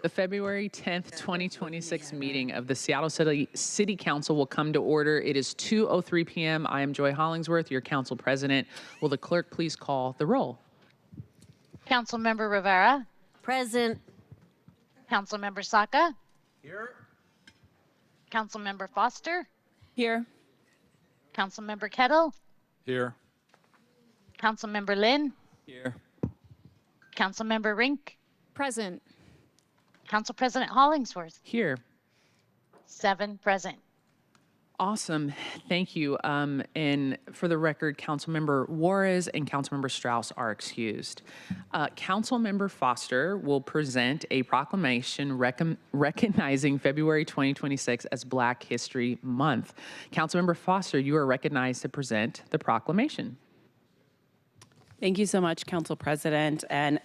The February 10th, 2026 meeting of the Seattle City Council will come to order. It is 2:03 p.m. I am Joy Hollingsworth, your council president. Will the clerk please call the roll? Councilmember Rivera, Present. Councilmember Saka, Here. Councilmember Foster, Here. Councilmember Kettle, Here. Councilmember Lynn, Here. Councilmember Rink, Present. Council President Hollingsworth. Here. 7 present. Awesome. Thank you. And for the record, Councilmember Juarez and Councilmember Strauss are excused. Councilmember Foster will present a proclamation recognizing February 2026 as Black History Month. Councilmember Foster, you are recognized to present the proclamation. Thank you so much, Council President. And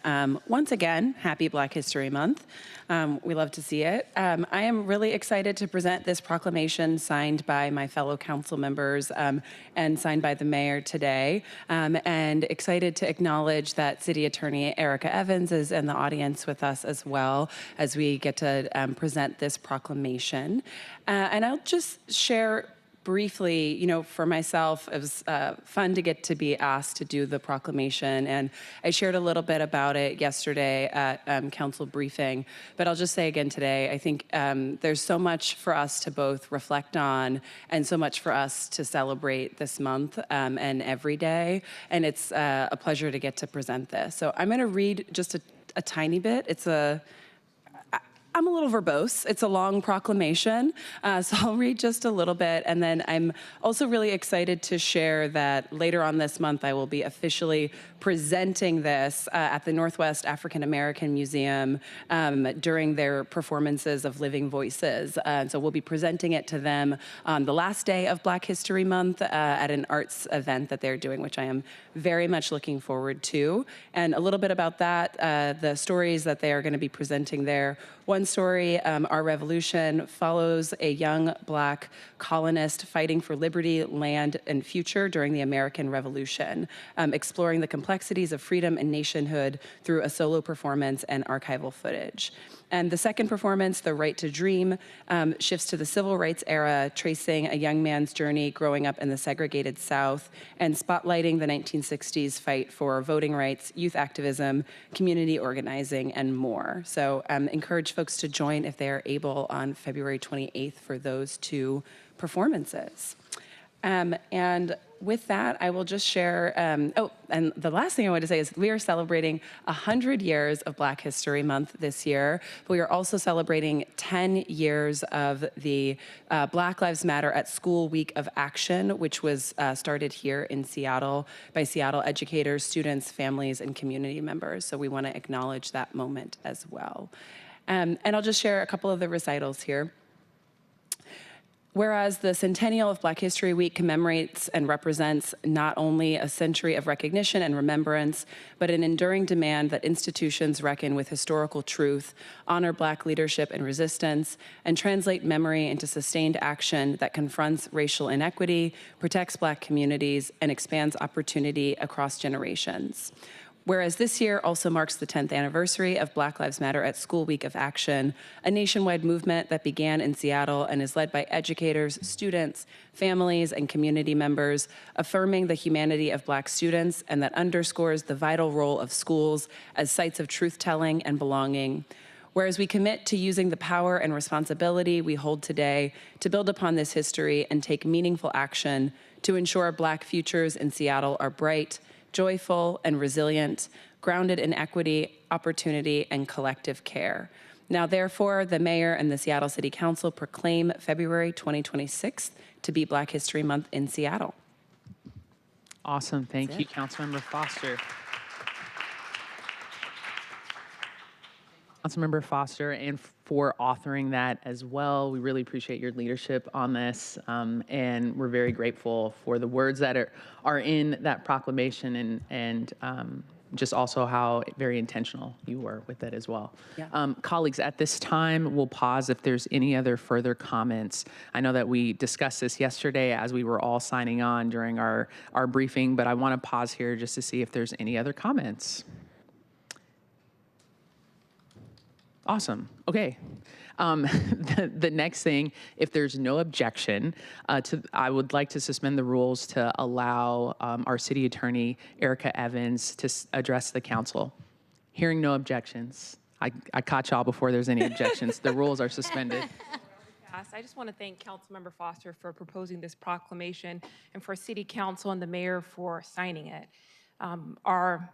once again, happy Black History Month. We love to see it. I am really excited to present this proclamation signed by my fellow council members and signed by the mayor today. And excited to acknowledge that City Attorney Erica Evans is in the audience with us as well as we get to present this proclamation. And I'll just share briefly, you know, for myself, it was fun to get to be asked to do the proclamation, and I shared a little bit about it yesterday at council briefing, but I'll just say again today, I think there's so much for us to both reflect on and so much for us to celebrate this month and every day, and it's a pleasure to get to present this. So I'm going to read just a tiny bit. I'm a little verbose. It's a long proclamation, so I'll read just a little bit. And then I'm also really excited to share that later on this month, I will be officially presenting this at the Northwest African American Museum during their performances of Living Voices. So we'll be presenting it to them on the last day of Black History Month at an arts event that they're doing, which I am very much looking forward to. And a little bit about that, the stories that they are going to be presenting there. One story, Our Revolution, follows a young Black colonist fighting for liberty, land, and future during the American Revolution, exploring the complexities of freedom and nationhood through a solo performance and archival footage. And the second performance, The Right to Dream, shifts to the civil rights era, tracing a young man's journey growing up in the segregated South and spotlighting the 1960s fight for voting rights, youth activism, community organizing, and more. So encourage folks to join if they are able on February 28th for those 2 performances. And with that, I will just share, and the last thing I want to say is we are celebrating 100 years of Black History Month this year, but we are also celebrating 10 years of the Black Lives Matter at School Week of Action, which was started here in Seattle by Seattle educators, students, families, and community members. So we want to acknowledge that moment as well. And I'll just share a couple of the recitals here. Whereas the centennial of Black History Week commemorates and represents not only a century of recognition and remembrance, but an enduring demand that institutions reckon with historical truth, honor Black leadership and resistance, and translate memory into sustained action that confronts racial inequity, protects Black communities, and expands opportunity across generations. Whereas this year also marks the 10th anniversary of Black Lives Matter at School Week of Action, a nationwide movement that began in Seattle and is led by educators, students, families, and community members, affirming the humanity of Black students and that underscores the vital role of schools as sites of truth-telling and belonging. Whereas we commit to using the power and responsibility we hold today to build upon this history and take meaningful action to ensure Black futures in Seattle are bright, joyful, and resilient, grounded in equity, opportunity, and collective care. Now, therefore, the mayor and the Seattle City Council proclaim February 2026 to be Black History Month in Seattle. Awesome. Thank you, Councilmember Foster. Councilmember Foster, and for authoring that as well. We really appreciate your leadership on this, and we're very grateful for the words that are in that proclamation and just also how very intentional you were with it as well. Yeah. Colleagues, at this time, we'll pause if there's any other further comments. I know that we discussed this yesterday as we were all signing on during our briefing, but I want to pause here just to see if there's any other comments. Awesome. Okay. The next thing, if there's no objection, I would like to suspend the rules to allow our city attorney, Erica Evans, to address the council. Hearing no objections. I caught y'all before there's any objections. The rules are suspended. Yes, I just want to thank Councilmember Foster for proposing this proclamation and for City Council and the mayor for signing it. Our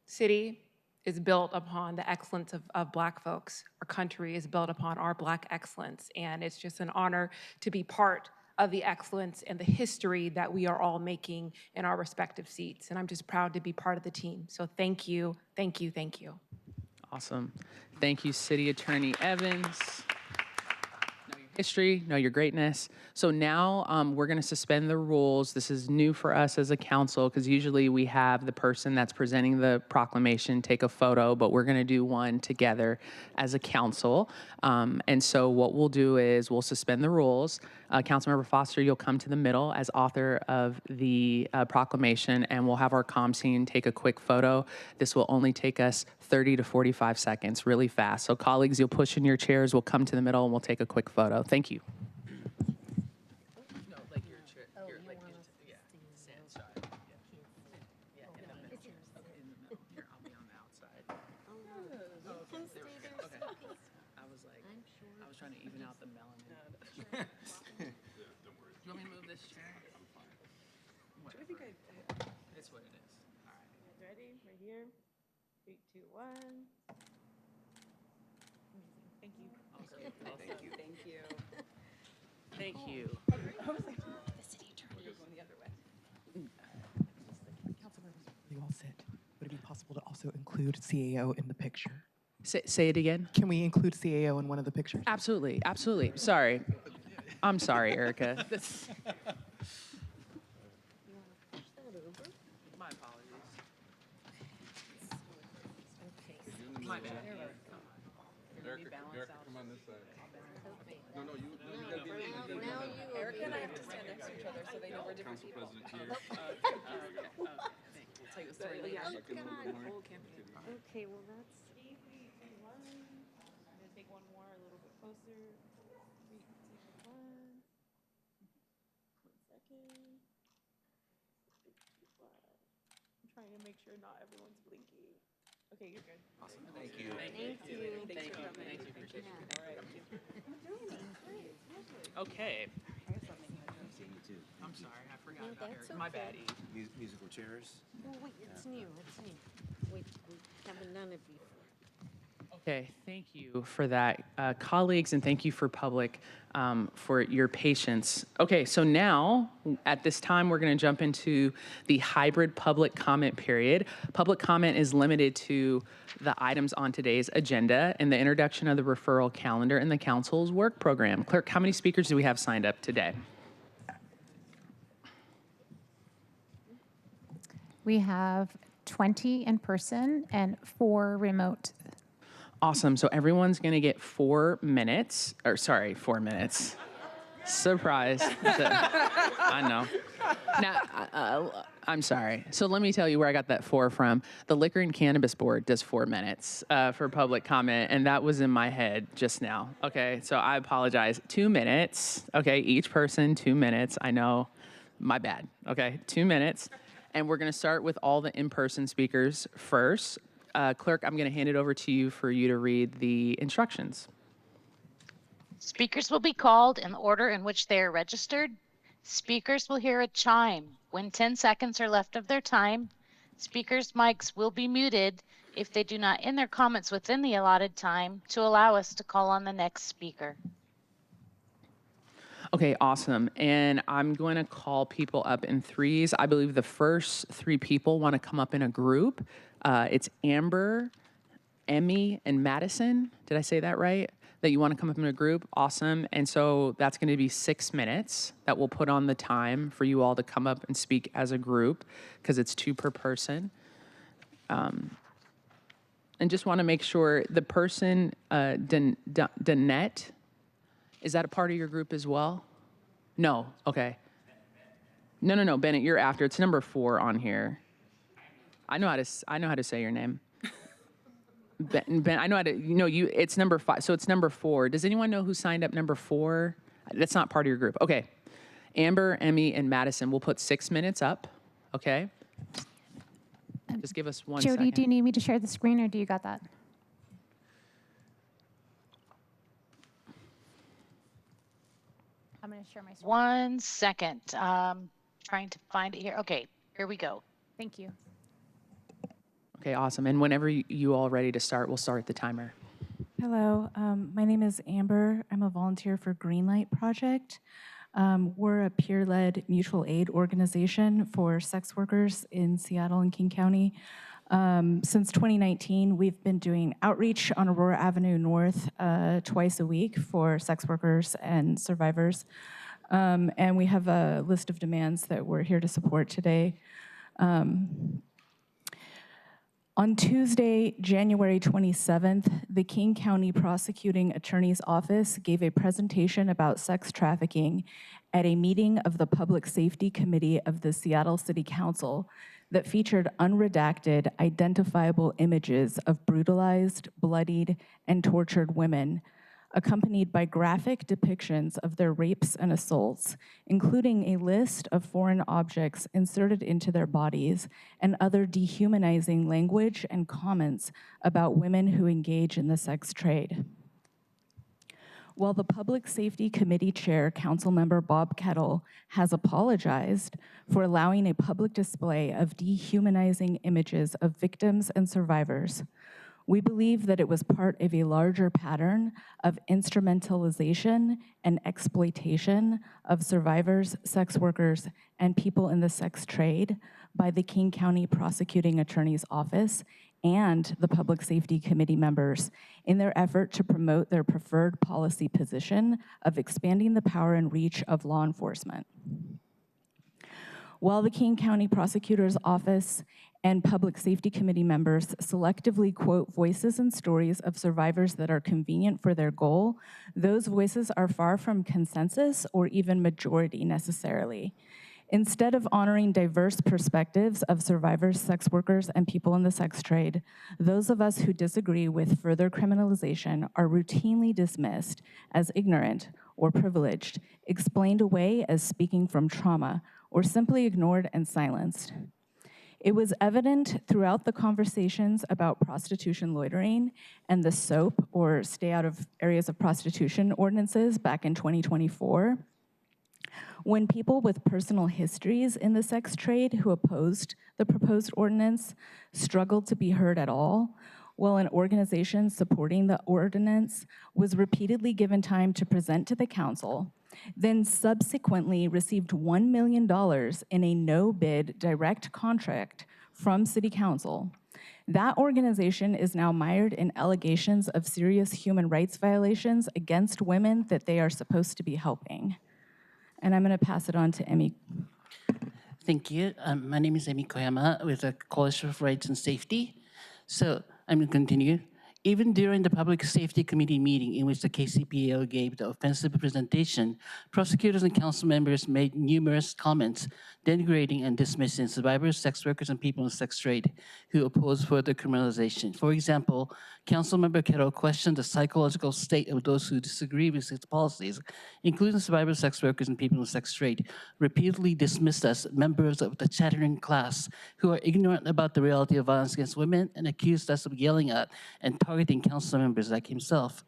city is built upon the excellence of Black folks. Our country is built upon our Black excellence, and it's just an honor to be part of the excellence and the history that we are all making in our respective seats. And I'm just proud to be part of the team. So thank you, thank you, thank you. Awesome. Thank you, City Attorney Evans. Know your history, know your greatness. So now we're going to suspend the rules. This is new for us as a council because usually we have the person that's presenting the proclamation take a photo, but we're going to do one together as a council. And so what we'll do is we'll suspend the rules. Councilmember Foster, you'll come to the middle as author of the proclamation, and we'll have our comm team take a quick photo. This will only take us 30 to 45 seconds, really fast. So colleagues, you'll push in your chairs, we'll come to the middle, and we'll take a quick photo. Thank you. No, like your chair, stand side. Yeah, in the middle. Okay, in the middle. Here, I'll be on the outside. Okay, there we go. Okay. I was trying to even out the melanin. You want me to move this chair? Whatever. It's what it is. All right. Ready? Right here. 3, 2, 1. Thank you. Awesome. Thank you. Thank you. Thank you. You all sit. Would it be possible to also include CAO in the picture? Say it again. Can we include CAO in one of the pictures? Absolutely. Absolutely. Sorry. I'm sorry, Erica. My apologies. My bad. Erica, come on this side. No, you gotta be Erica and I have to stand next to each other so they know we're different Council people. President here. I'll tell you the story later. Okay, well, that's. Take one more a little bit closer. 3, 2, 1. 1 second. 3, 2, 1. I'm trying to make sure not everyone's blinking. Okay, you're good. Awesome. Thank you. Thank you. Thank you. Thank you. Appreciate it. Okay. I'm sorry. I forgot about Erica. My bad. Musical chairs. Oh, wait, it's new, it's new. Wait, we haven't done it before. Okay, thank you for that, colleagues, and thank you for public for your patience. Okay, so now, at this time, we're going to jump into the hybrid public comment period. Public comment is limited to the items on today's agenda and the introduction of the referral calendar and the council's work program. Clerk, how many speakers do we have signed up today? We have 20 in person and 4 remote. Awesome. So everyone's going to get 4 minutes. Or sorry, 4 minutes. Surprise. I know. Now, I'm sorry. So let me tell you where I got that 4 from. The Liquor and Cannabis Board does 4 minutes for public comment, and that was in my head just now. Okay, so I apologize. 2 minutes. Okay, each person, 2 minutes. I know. My bad. Okay, 2 minutes. And we're going to start with all the in-person speakers first. Clerk, I'm going to hand it over to you for you to read the instructions. Speakers will be called in the order in which they are registered. Speakers will hear a chime when 10 seconds are left of their time. Speakers' mics will be muted if they do not end their comments within the allotted time to allow us to call on the next speaker. Okay, awesome. And I'm going to call people up in threes. I believe the first 3 people want to come up in a group. It's Amber, Emmy, and Madison. Did I say that right? That you want to come up in a group? Awesome. And so that's going to be 6 minutes that we'll put on the time for you all to come up and speak as a group because it's 2 per person. And just want to make sure the person, Danette, is that a part of your group as well? No. Okay. No. Bennett, you're after. It's number 4 on here. I know how to say your name. Ben, I know how to, it's number 5. So it's number 4. Does anyone know who signed up number 4? That's not part of your group. Okay. Amber, Emmy, and Madison. We'll put 6 minutes up. Okay. Just give us one Jody, second. do you need me to share the screen or do you got that? I'm going to share my screen. 1 second. Trying to find it here. Okay, here we go. Thank you. Okay, awesome. And whenever you all ready to start, we'll start the timer. Hello, my name is Amber. I'm a volunteer for Greenlight Project. We're a peer-led mutual aid organization for sex workers in Seattle and King County. Since 2019, we've been doing outreach on Aurora Avenue North twice a week for sex workers and survivors. And we have a list of demands that we're here to support today. On Tuesday, January 27th, the King County Prosecuting Attorney's Office gave a presentation about sex trafficking at a meeting of the Public Safety Committee of the Seattle City Council that featured unredacted, identifiable images of brutalized, bloodied, and tortured women, accompanied by graphic depictions of their rapes and assaults, including a list of foreign objects inserted into their bodies and other dehumanizing language and comments about women who engage in the sex trade. While the Public Safety Committee Chair, Councilmember Bob Kettle, has apologized for allowing a public display of dehumanizing images of victims and survivors, we believe that it was part of a larger pattern of instrumentalization and exploitation of survivors, sex workers, and people in the sex trade by the King County Prosecuting Attorney's Office and the Public Safety Committee members in their effort to promote their preferred policy position of expanding the power and reach of law enforcement. While the King County Prosecutor's Office and Public Safety Committee members selectively quote voices and stories of survivors that are convenient for their goal, those voices are far from consensus or even majority necessarily. Instead of honoring diverse perspectives of survivors, sex workers, and people in the sex trade, those of us who disagree with further criminalization are routinely dismissed as ignorant or privileged, explained away as speaking from trauma, or simply ignored and silenced. It was evident throughout the conversations about prostitution loitering and the SOAP, or Stay Out of Areas of Prostitution ordinances back in 2024, when people with personal histories in the sex trade who opposed the proposed ordinance struggled to be heard at all, while an organization supporting the ordinance was repeatedly given time to present to the council, then subsequently received $1 million in a no-bid direct contract from City Council. That organization is now mired in allegations of serious human rights violations against women that they are supposed to be helping. And I'm going to pass it on to Emmy. Thank you. My name is Emi Koyama with the Coalition for Rights and Safety. So I'm going to continue. Even during the Public Safety Committee meeting in which the KCPAO gave the offensive presentation, prosecutors and council members made numerous comments denigrating and dismissing survivors, sex workers, and people in the sex trade who oppose further criminalization. For example, Councilmember Kettle questioned the psychological state of those who disagree with its policies, including survivors, sex workers, and people in the sex trade, repeatedly dismissed as members of the chattering class who are ignorant about the reality of violence against women and accused us of yelling at and targeting council members like himself.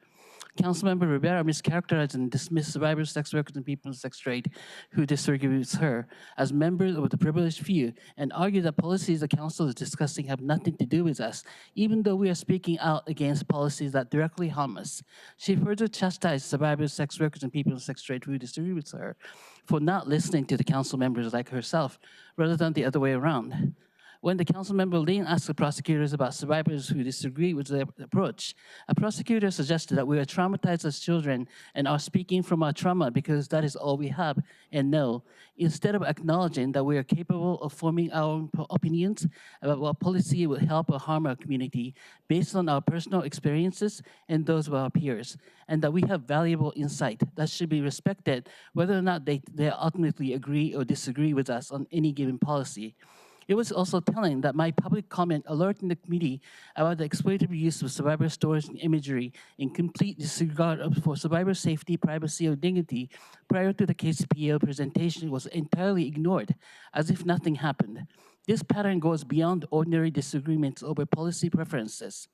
Councilmember Rivera mischaracterized and dismissed survivors, sex workers, and people in the sex trade who disagree with her as members of the privileged few and argued that policies the council is discussing have nothing to do with us, even though we are speaking out against policies that directly harm us. She further chastised survivors, sex workers, and people in the sex trade who disagree with her for not listening to the council members like herself, rather than the other way around. When the council member Lane asked the prosecutors about survivors who disagree with their approach, a prosecutor suggested that we are traumatized as children and are speaking from our trauma because that is all we have and know, instead of acknowledging that we are capable of forming our own opinions about what policy will help or harm our community based on our personal experiences and those of our peers, and that we have valuable insight that should be respected whether or not they ultimately agree or disagree with us on any given policy. It was also telling that my public comment alerting the committee about the exploitative use of survivor stories and imagery in complete disregard for survivor safety, privacy, or dignity prior to the KCPO presentation was entirely ignored, as if nothing happened. This pattern goes beyond ordinary disagreements over policy preferences.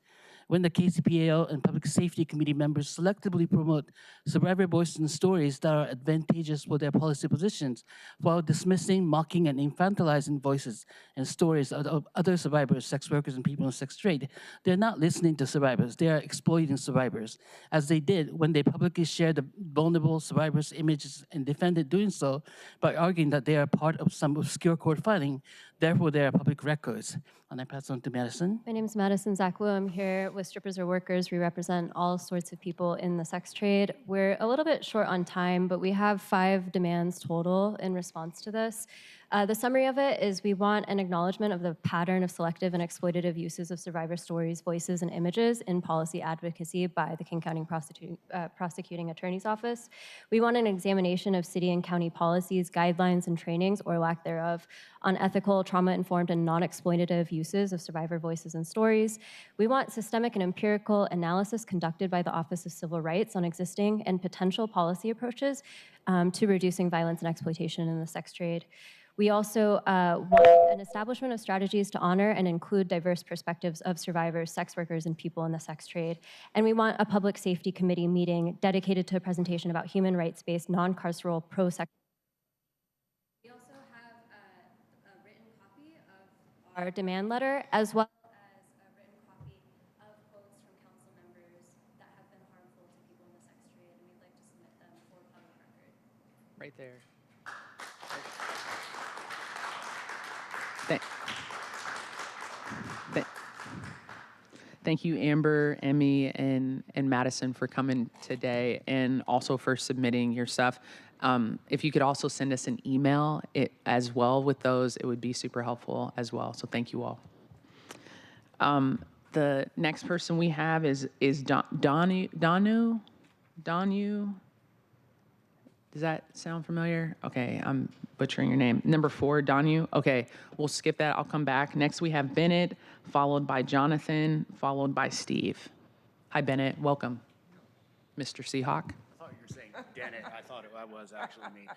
When the KCPAO and Public Safety Committee members selectively promote survivor voices and stories that are advantageous for their policy positions, while dismissing, mocking, and infantilizing voices and stories of other survivors, sex workers, and people in the sex trade, they're not listening to survivors, they are exploiting survivors, as they did when they publicly shared the vulnerable survivors' images and defended doing so by arguing that they are part of some obscure court filing, therefore they are public records. And I pass on to Madison. My name is Madison Zakwu. I'm here with Strippers Are Workers. We represent all sorts of people in the sex trade. We're a little bit short on time, but we have 5 demands total in response to this. The summary of it is we want an acknowledgement of the pattern of selective and exploitative uses of survivor stories, voices, and images in policy advocacy by the King County Prosecuting Attorney's Office. We want an examination of city and county policies, guidelines, and trainings, or lack thereof, on ethical, trauma-informed, and non-exploitative uses of survivor voices and stories. We want systemic and empirical analysis conducted by the Office of Civil Rights on existing and potential policy approaches to reducing violence and exploitation in the sex trade. We also want an establishment of strategies to honor and include diverse perspectives of survivors, sex workers, and people in the sex trade. And we want a public safety committee meeting dedicated to a presentation about human rights-based, non-carceral, pro-sex. We also have a written copy of our demand letter, as well as a written copy of quotes from council members that have been harmful to people in the sex trade, and we'd like to submit them for public record. Right there. Thank you, Amber, Emmy, and Madison for coming today, and also for submitting your stuff. If you could also send us an email as well with those, it would be super helpful as well. So thank you all. The next person we have is Donu. Does that sound familiar? Okay, I'm butchering your name. Number 4, Donu. Okay, we'll skip that. I'll come back. Next, we have Bennett, followed by Jonathan, followed by Steve. Hi, Bennett. Welcome. Mr. Seahawk. I thought you were saying Dennett. I thought it was actually me.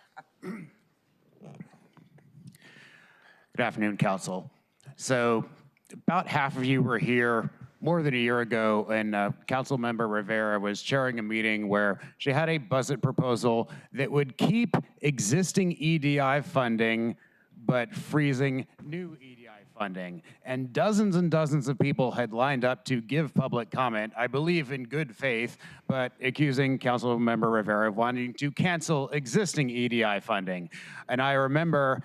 Good afternoon, Council. So about half of you were here more than a year ago, and Councilmember Rivera was chairing a meeting where she had a budget proposal that would keep existing EDI funding, but freezing new EDI funding. And dozens of people had lined up to give public comment, I believe in good faith, but accusing Councilmember Rivera of wanting to cancel existing EDI funding. And I remember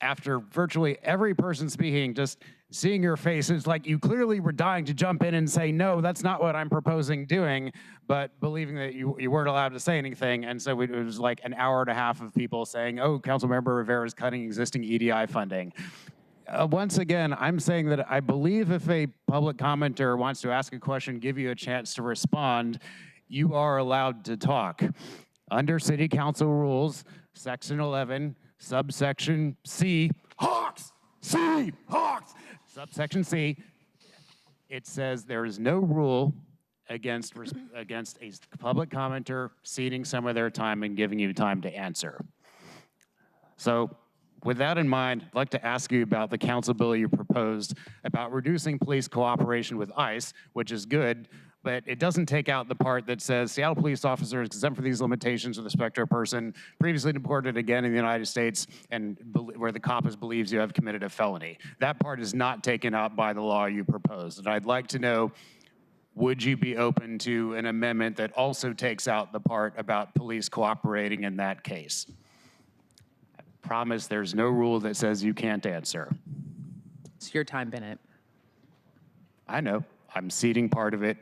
after virtually every person speaking, just seeing your faces, like you clearly were dying to jump in and say, no, that's not what I'm proposing doing, but believing that you weren't allowed to say anything. And so it was like an hour and a half of people saying, oh, Councilmember Rivera is cutting existing EDI funding. Once again, I'm saying that I believe if a public commenter wants to ask a question, give you a chance to respond, you are allowed to talk. Under City Council rules, Section 11, subsection C, Hawks, C, Hawks, subsection C, it says there is no rule against a public commenter ceding some of their time and giving you time to answer. So with that in mind, I'd like to ask you about the council bill you proposed about reducing police cooperation with ICE, which is good, but it doesn't take out the part that says Seattle police officers exempt from these limitations with respect to a person previously deported again in the United States and where the cop believes you have committed a felony. That part is not taken out by the law you proposed. And I'd like to know, would you be open to an amendment that also takes out the part about police cooperating in that case? I promise there's no rule that says you can't answer. It's your time, Bennett. I know. I'm ceding part of it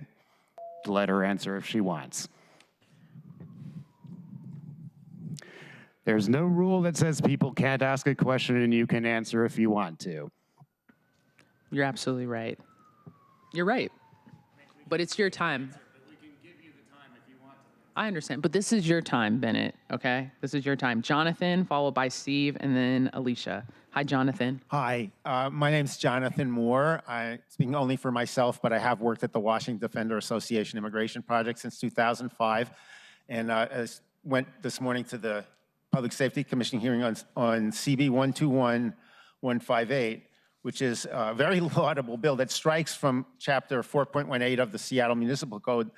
to let her answer if she wants. There's no rule that says people can't ask a question and you can answer if you want to. You're absolutely right. You're right. But it's your time. We can give you the time if you want to. I understand, but this is your time, Bennett, okay? This is your time. Jonathan, followed by Steve, and then Alicia. Hi, Jonathan. Hi, my name's Jonathan Moore. Speaking only for myself, but I have worked at the Washington Defender Association Immigration Project since 2005, and went this morning to the Public Safety Commission hearing on CB 121158, which is a very laudable bill that strikes from Chapter 4.18 of the Seattle Municipal Code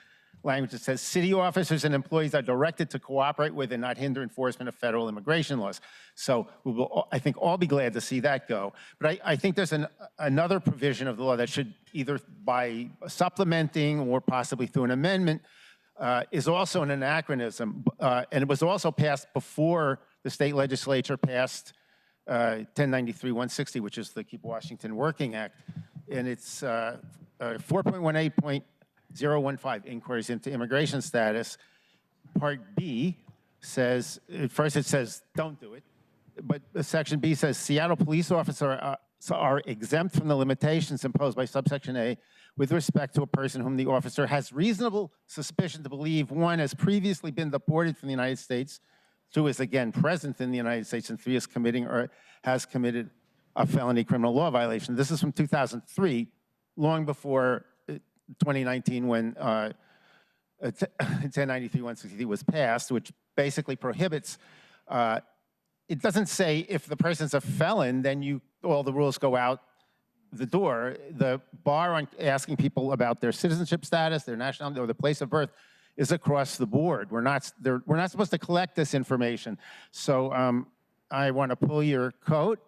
language that says city officers and employees are directed to cooperate with and not hinder enforcement of federal immigration laws. So we will, I think, all be glad to see that go. But I think there's another provision of the law that should either by supplementing or possibly through an amendment is also an anachronism. And it was also passed before the state legislature passed 1093-160, which is the Keep Washington Working Act. And it's 4.18.015, inquiries into immigration status. Part B says, at first it says, don't do it. But Section B says, Seattle police officers are exempt from the limitations imposed by subsection A with respect to a person whom the officer has reasonable suspicion to believe, one, has previously been deported from the United States, two, is again present in the United States, and three, is committing or has committed a felony criminal law violation. This is from 2003, long before 2019 when 1093-160 was passed, which basically prohibits, it doesn't say if the person's a felon, then all the rules go out the door. The bar on asking people about their citizenship status, their nationality, or the place of birth is across the board. We're not supposed to collect this information. So I want to pull your coat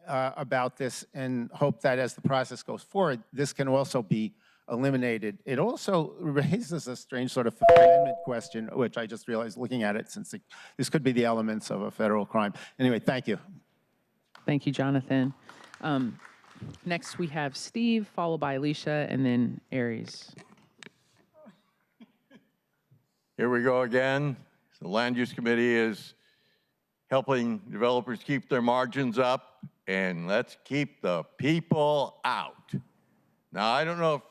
about this and hope that as the process goes forward, this can also be eliminated. It also raises a strange sort of Fifth Amendment question, which I just realized looking at it, since this could be the elements of a federal crime. Anyway, thank you. Thank you, Jonathan. Next, we have Steve, followed by Alicia, and then Aries. Here we go again. The Land Use Committee is helping developers keep their margins up, and let's keep the people out. Now, I don't know if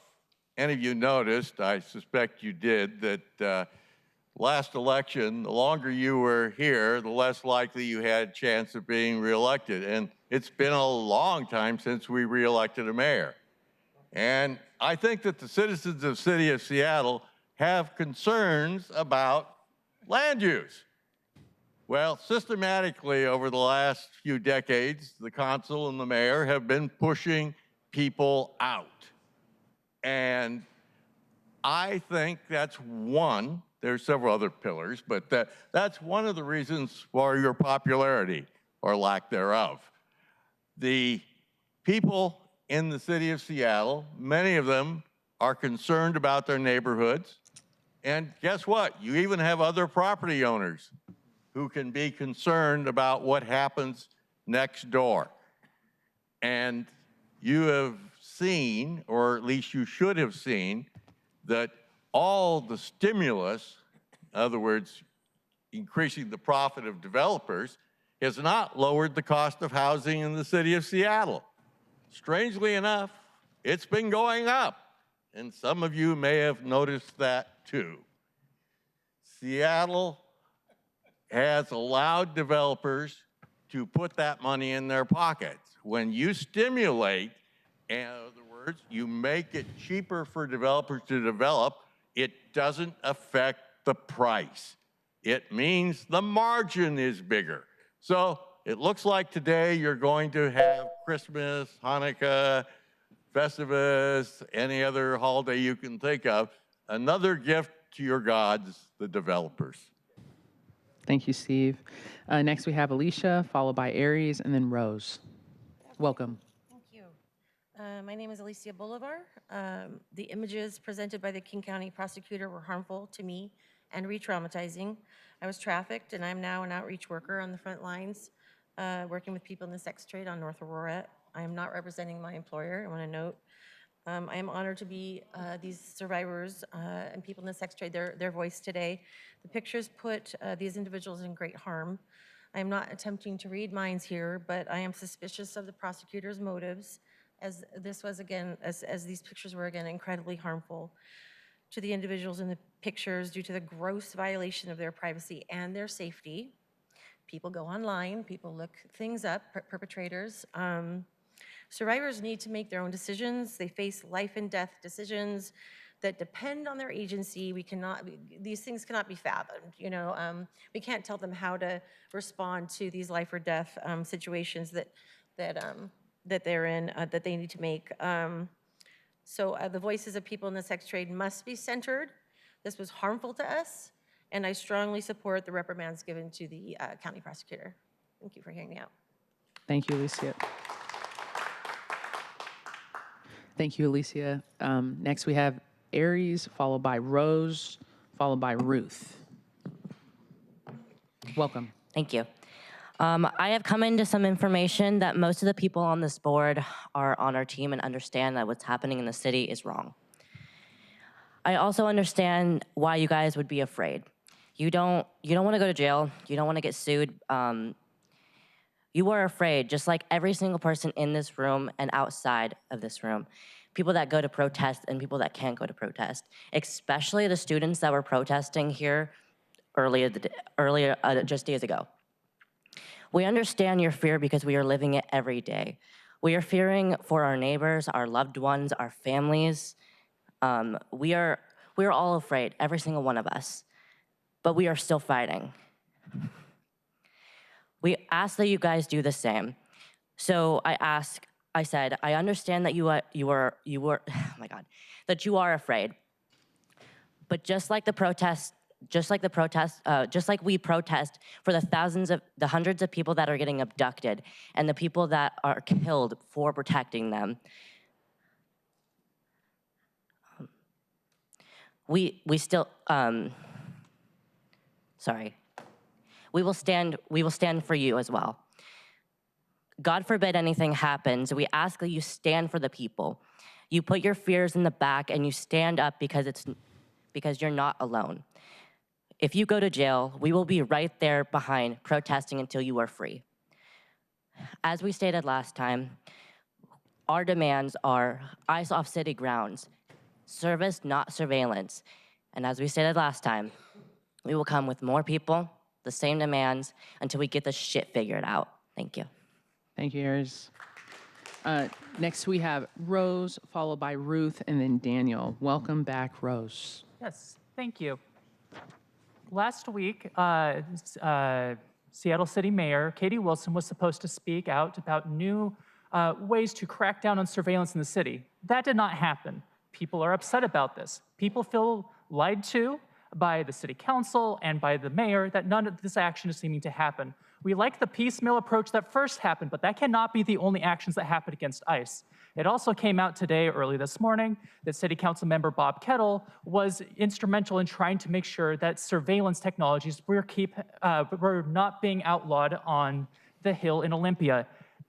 any of you noticed, I suspect you did, that last election, the longer you were here, the less likely you had a chance of being reelected. And it's been a long time since we reelected a mayor. And I think that the citizens of the city of Seattle have concerns about land use. Well, systematically over the last few decades, the council and the mayor have been pushing people out. And I think that's one, there's several other pillars, but that's one of the reasons for your popularity or lack thereof. The people in the city of Seattle, many of them are concerned about their neighborhoods. And guess what? You even have other property owners who can be concerned about what happens next door. And you have seen, or at least you should have seen, that all the stimulus, in other words, increasing the profit of developers, has not lowered the cost of housing in the city of Seattle. Strangely enough, it's been going up. And some of you may have noticed that too. Seattle has allowed developers to put that money in their pockets. When you stimulate, in other words, you make it cheaper for developers to develop, it doesn't affect the price. It means the margin is bigger. So it looks like today you're going to have Christmas, Hanukkah, Festivus, any other holiday you can think of, another gift to your gods, the developers. Thank you, Steve. Next, we have Alicia, followed by Aries, and then Rose. Welcome. Thank you. My name is Alicia Bolivar. The images presented by the King County prosecutor were harmful to me and re-traumatizing. I was trafficked, and I'm now an outreach worker on the front lines, working with people in the sex trade on North Aurora. I am not representing my employer, I want to note. I am honored to be these survivors and people in the sex trade, their voice today. The pictures put these individuals in great harm. I am not attempting to read minds here, but I am suspicious of the prosecutor's motives, as this was again, as these pictures were again incredibly harmful to the individuals in the pictures due to the gross violation of their privacy and their safety. People go online, people look things up, perpetrators. Survivors need to make their own decisions. They face life and death decisions that depend on their agency. These things cannot be fathomed. We can't tell them how to respond to these life or death situations that they're in, that they need to make. So the voices of people in the sex trade must be centered. This was harmful to us, and I strongly support the reprimands given to the county prosecutor. Thank you for hearing me out. Thank you, Alicia. Thank you, Alicia. Next, we have Aries, followed by Rose, followed by Ruth. Welcome. Thank you. I have come into some information that most of the people on this board are on our team and understand that what's happening in the city is wrong. I also understand why you guys would be afraid. You don't want to go to jail. You don't want to get sued. You are afraid, just like every single person in this room and outside of this room. People that go to protest and people that can't go to protest, especially the students that were protesting here earlier just days ago. We understand your fear because we are living it every day. We are fearing for our neighbors, our loved ones, our families. We are all afraid, every single one of us, but we are still fighting. We ask that you guys do the same. So I said, I understand that you are, oh my God, that you are afraid. But just like we protest for the hundreds of people that are getting abducted and the people that are killed for protecting them, we will stand for you as well. God forbid anything happens. We ask that you stand for the people. You put your fears in the back and you stand up because you're not alone. If you go to jail, we will be right there behind protesting until you are free. As we stated last time, our demands are ICE off city grounds, service, not surveillance. And as we stated last time, we will come with more people, the same demands, until we get this shit figured out. Thank you. Thank you, Aries. Next, we have Rose, followed by Ruth, and then Daniel. Welcome back, Rose. Yes, thank you. Last week, Seattle City Mayor Katie Wilson was supposed to speak out about new ways to crack down on surveillance in the city. That did not happen. People are upset about this. People feel lied to by the city council and by the mayor that none of this action is seeming to happen. We like the piecemeal approach that first happened, but that cannot be the only actions that happen against ICE. It also came out today, early this morning, that City Council member Bob Kettle was instrumental in trying to make sure that surveillance technologies were not being outlawed on the Hill in Olympia.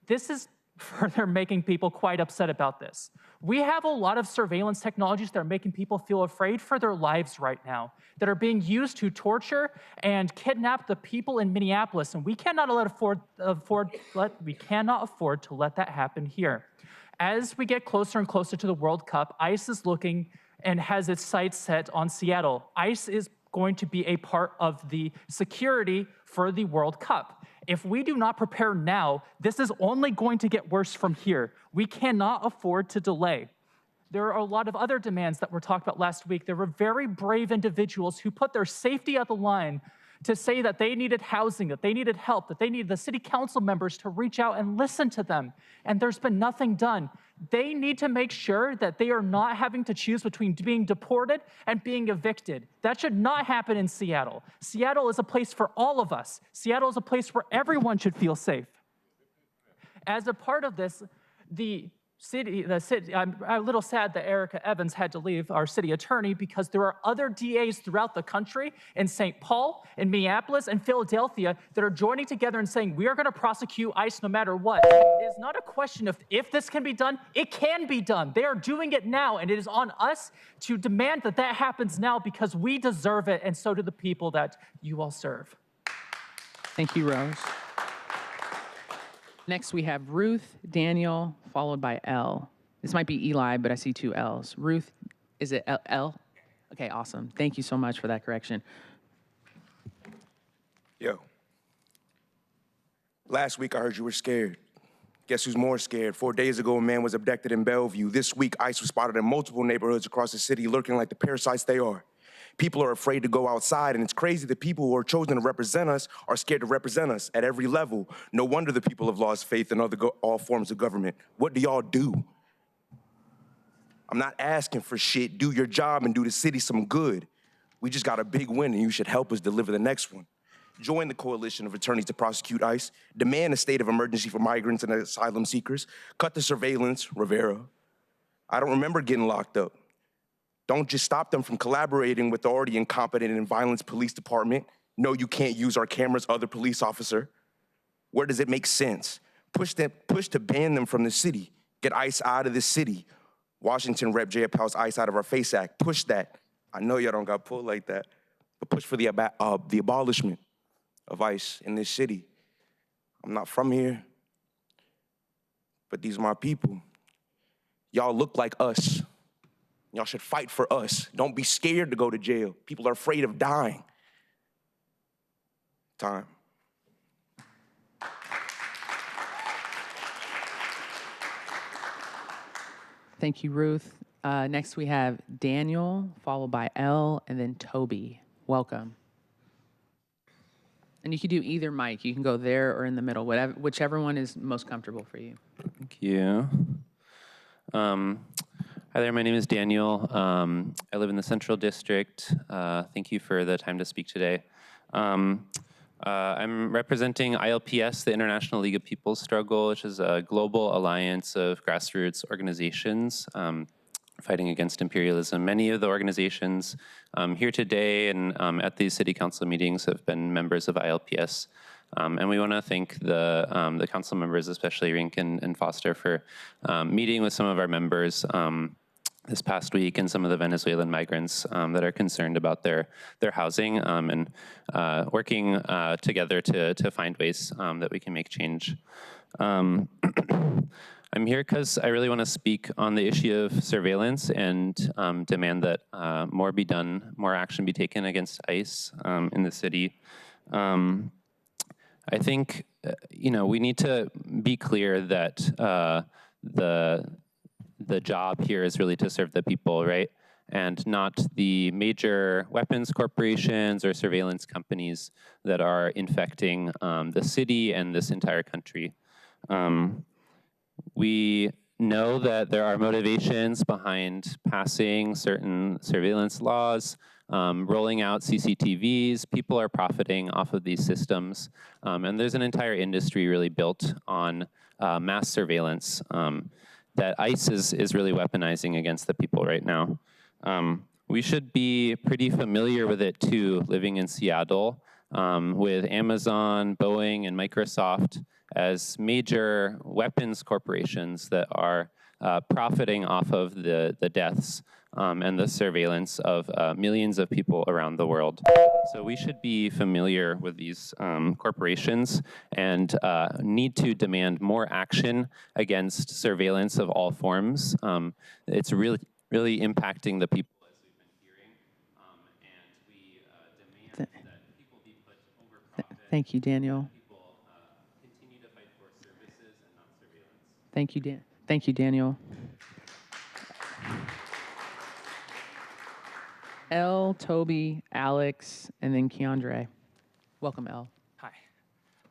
This is further making people quite upset about this. We have a lot of surveillance technologies that are making people feel afraid for their lives right now, that are being used to torture and kidnap the people in Minneapolis, and we cannot afford to let that happen here. As we get closer and closer to the World Cup, ICE is looking and has its sights set on Seattle. ICE is going to be a part of the security for the World Cup. If we do not prepare now, this is only going to get worse from here. We cannot afford to delay. There are a lot of other demands that were talked about last week. There were very brave individuals who put their safety on the line to say that they needed housing, that they needed help, that they needed the city council members to reach out and listen to them. And there's been nothing done. They need to make sure that they are not having to choose between being deported and being evicted. That should not happen in Seattle. Seattle is a place for all of us. Seattle is a place where everyone should feel safe. As a part of this, I'm a little sad that Erica Evans had to leave, our city attorney, because there are other DAs throughout the country, in St. Paul, in Minneapolis, and Philadelphia, that are joining together and saying, we are going to prosecute ICE no matter what. It is not a question of if this can be done. It can be done. They are doing it now, and it is on us to demand that that happens now because we deserve it, and so do the people that you all serve. Thank you, Rose. Next, we have Ruth, Daniel, followed by L. This might be Eli, but I see two L's. Ruth, is it L? Okay, awesome. Thank you so much for that correction. Yo. Last week, I heard you were scared. Guess who's more scared? 4 days ago, a man was abducted in Bellevue. This week, ICE was spotted in multiple neighborhoods across the city lurking like the parasites they are. People are afraid to go outside, and it's crazy that people who are chosen to represent us are scared to represent us at every level. No wonder the people have lost faith in all forms of government. What do y'all do? I'm not asking for shit. Do your job and do the city some good. We just got a big win, and you should help us deliver the next one. Join the coalition of attorneys to prosecute ICE. Demand a state of emergency for migrants and asylum seekers. Cut the surveillance, Rivera. I don't remember getting locked up. Don't just stop them from collaborating with the already incompetent and violent police department. No, you can't use our cameras, other police officer. Where does it make sense? Push to ban them from the city. Get ICE out of the city. Washington Rep. J. Powell's ICE Out of Our Face Act. Push that. I know y'all don't got pulled like that, but push for the abolishment of ICE in this city. I'm not from here, but these are my people. Y'all look like us. Y'all should fight for us. Don't be scared to go to jail. People are afraid of dying. Time. Thank you, Ruth. Next we have Daniel, followed by Elle, and then Toby. Welcome. And you can do either mic. You can go there or in the middle, whichever one is most comfortable for you. Thank you. Hi there, my name is Daniel. I live in the Central District. Thank you for the time to speak today. I'm representing ILPS, the International League of People's Struggle, which is a global alliance of grassroots organizations fighting against imperialism. Many of the organizations here today and at these city council meetings have been members of ILPS. And we want to thank the council members, especially Rink and Foster, for meeting with some of our members this past week and some of the Venezuelan migrants that are concerned about their housing and working together to find ways that we can make change. I'm here because I really want to speak on the issue of surveillance and demand that more be done, more action be taken against ICE in the city. I think, we need to be clear that the job here is really to serve the people, right? And not the major weapons corporations or surveillance companies that are infecting the city and this entire country. We know that there are motivations behind passing certain surveillance laws, rolling out CCTVs. People are profiting off of these systems. And there's an entire industry really built on mass surveillance that ICE is really weaponizing against the people right now. We should be pretty familiar with it too, living in Seattle, with Amazon, Boeing, and Microsoft as major weapons corporations that are profiting off of the deaths and the surveillance of millions of people around the world. So we should be familiar with these corporations and need to demand more action against surveillance of all forms. It's really impacting the people, as we've been hearing, and we demand that people be put over profit. Thank you, Daniel. People continue to fight for services and not surveillance. Thank you, Daniel. Elle, Toby, Alex, and then Keandre. Welcome, Elle. Hi,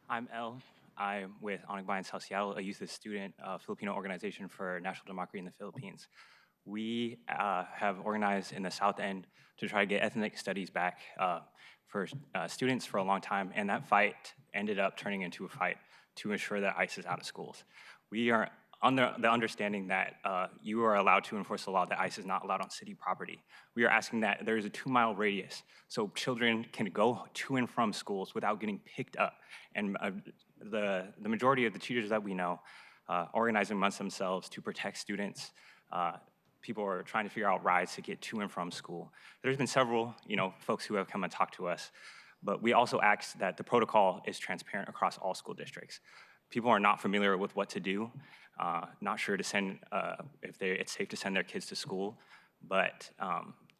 I'm Elle. I'm with Onigbayan South Seattle, a youth student Filipino organization for national democracy in the Philippines. We have organized in the South End to try to get ethnic studies back for students for a long time, and that fight ended up turning into a fight to ensure that ICE is out of schools. We are under the understanding that you are allowed to enforce the law that ICE is not allowed on city property. We are asking that there is a 2-mile radius so children can go to and from schools without getting picked up. And the majority of the teachers that we know organize amongst themselves to protect students. People are trying to figure out rides to get to and from school. There's been several, folks who have come and talked to us, but we also ask that the protocol is transparent across all school districts. People are not familiar with what to do, not sure to send, if it's safe to send their kids to school, but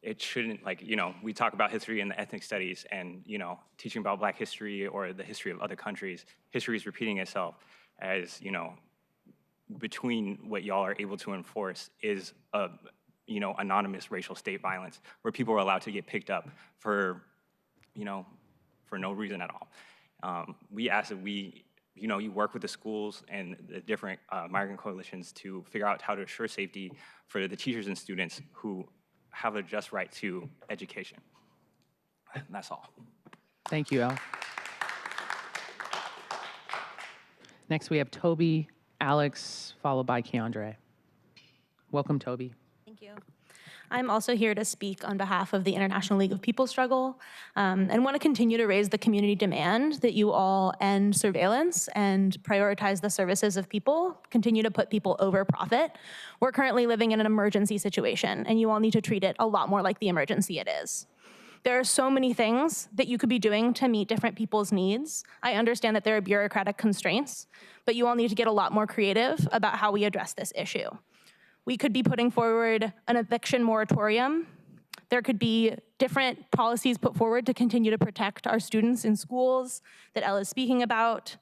it shouldn't, like, you know, we talk about history and the ethnic studies and, you know, teaching about Black history or the history of other countries. History is repeating itself as, you know, between what y'all are able to enforce is a, you know, anonymous racial state violence where people are allowed to get picked up for, you know, for no reason at all. We ask that you know, you work with the schools and the different migrant coalitions to figure out how to assure safety for the teachers and students who have a just right to education. And that's all. Thank you, Al. Next, we have Toby, Alex, followed by Keandre. Welcome, Toby. Thank you. I'm also here to speak on behalf of the International League of People Struggle and want to continue to raise the community demand that you all end surveillance and prioritize the services of people, continue to put people over profit. We're currently living in an emergency situation, and you all need to treat it a lot more like the emergency it is. There are so many things that you could be doing to meet different people's needs. I understand that there are bureaucratic constraints, but you all need to get a lot more creative about how we address this issue. We could be putting forward an eviction moratorium. There could be different policies put forward to continue to protect our students in schools that Elle is speaking about.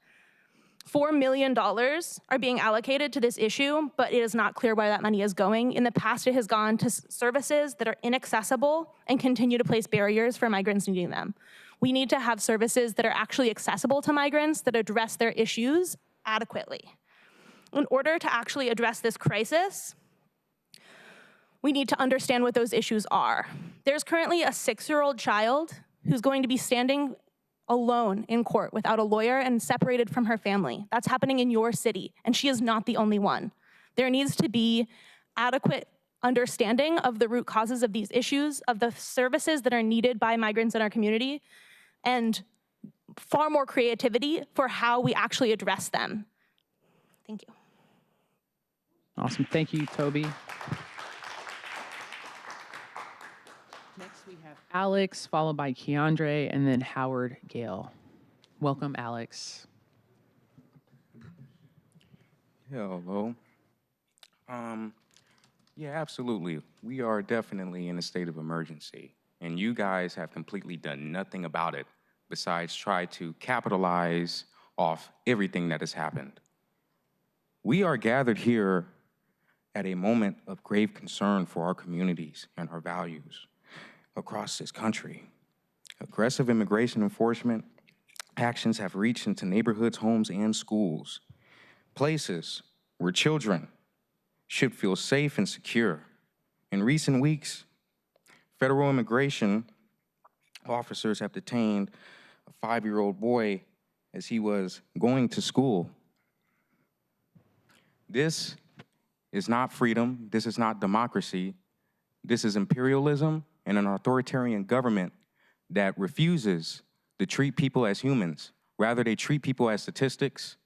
$4 million are being allocated to this issue, but it is not clear where that money is going. In the past, it has gone to services that are inaccessible and continue to place barriers for migrants needing them. We need to have services that are actually accessible to migrants that address their issues adequately. In order to actually address this crisis, we need to understand what those issues are. There's currently a 6-year-old child who's going to be standing alone in court without a lawyer and separated from her family. That's happening in your city, and she is not the only one. There needs to be adequate understanding of the root causes of these issues, of the services that are needed by migrants in our community, and far more creativity for how we actually address them. Thank you. Awesome. Thank you, Toby. Next, we have Alex, followed by Keandre, and then Howard Gale. Welcome, Alex. Hello. Yeah, absolutely. We are definitely in a state of emergency, and you guys have completely done nothing about it besides try to capitalize off everything that has happened. We are gathered here at a moment of grave concern for our communities and our values across this country. Aggressive immigration enforcement actions have reached into neighborhoods, homes, and schools, places where children should feel safe and secure. In recent weeks, federal immigration officers have detained a 5-year-old boy as he was going to school. This is not freedom. This is not democracy. This is imperialism and an authoritarian government that refuses to treat people as humans. Rather, they treat people as statistics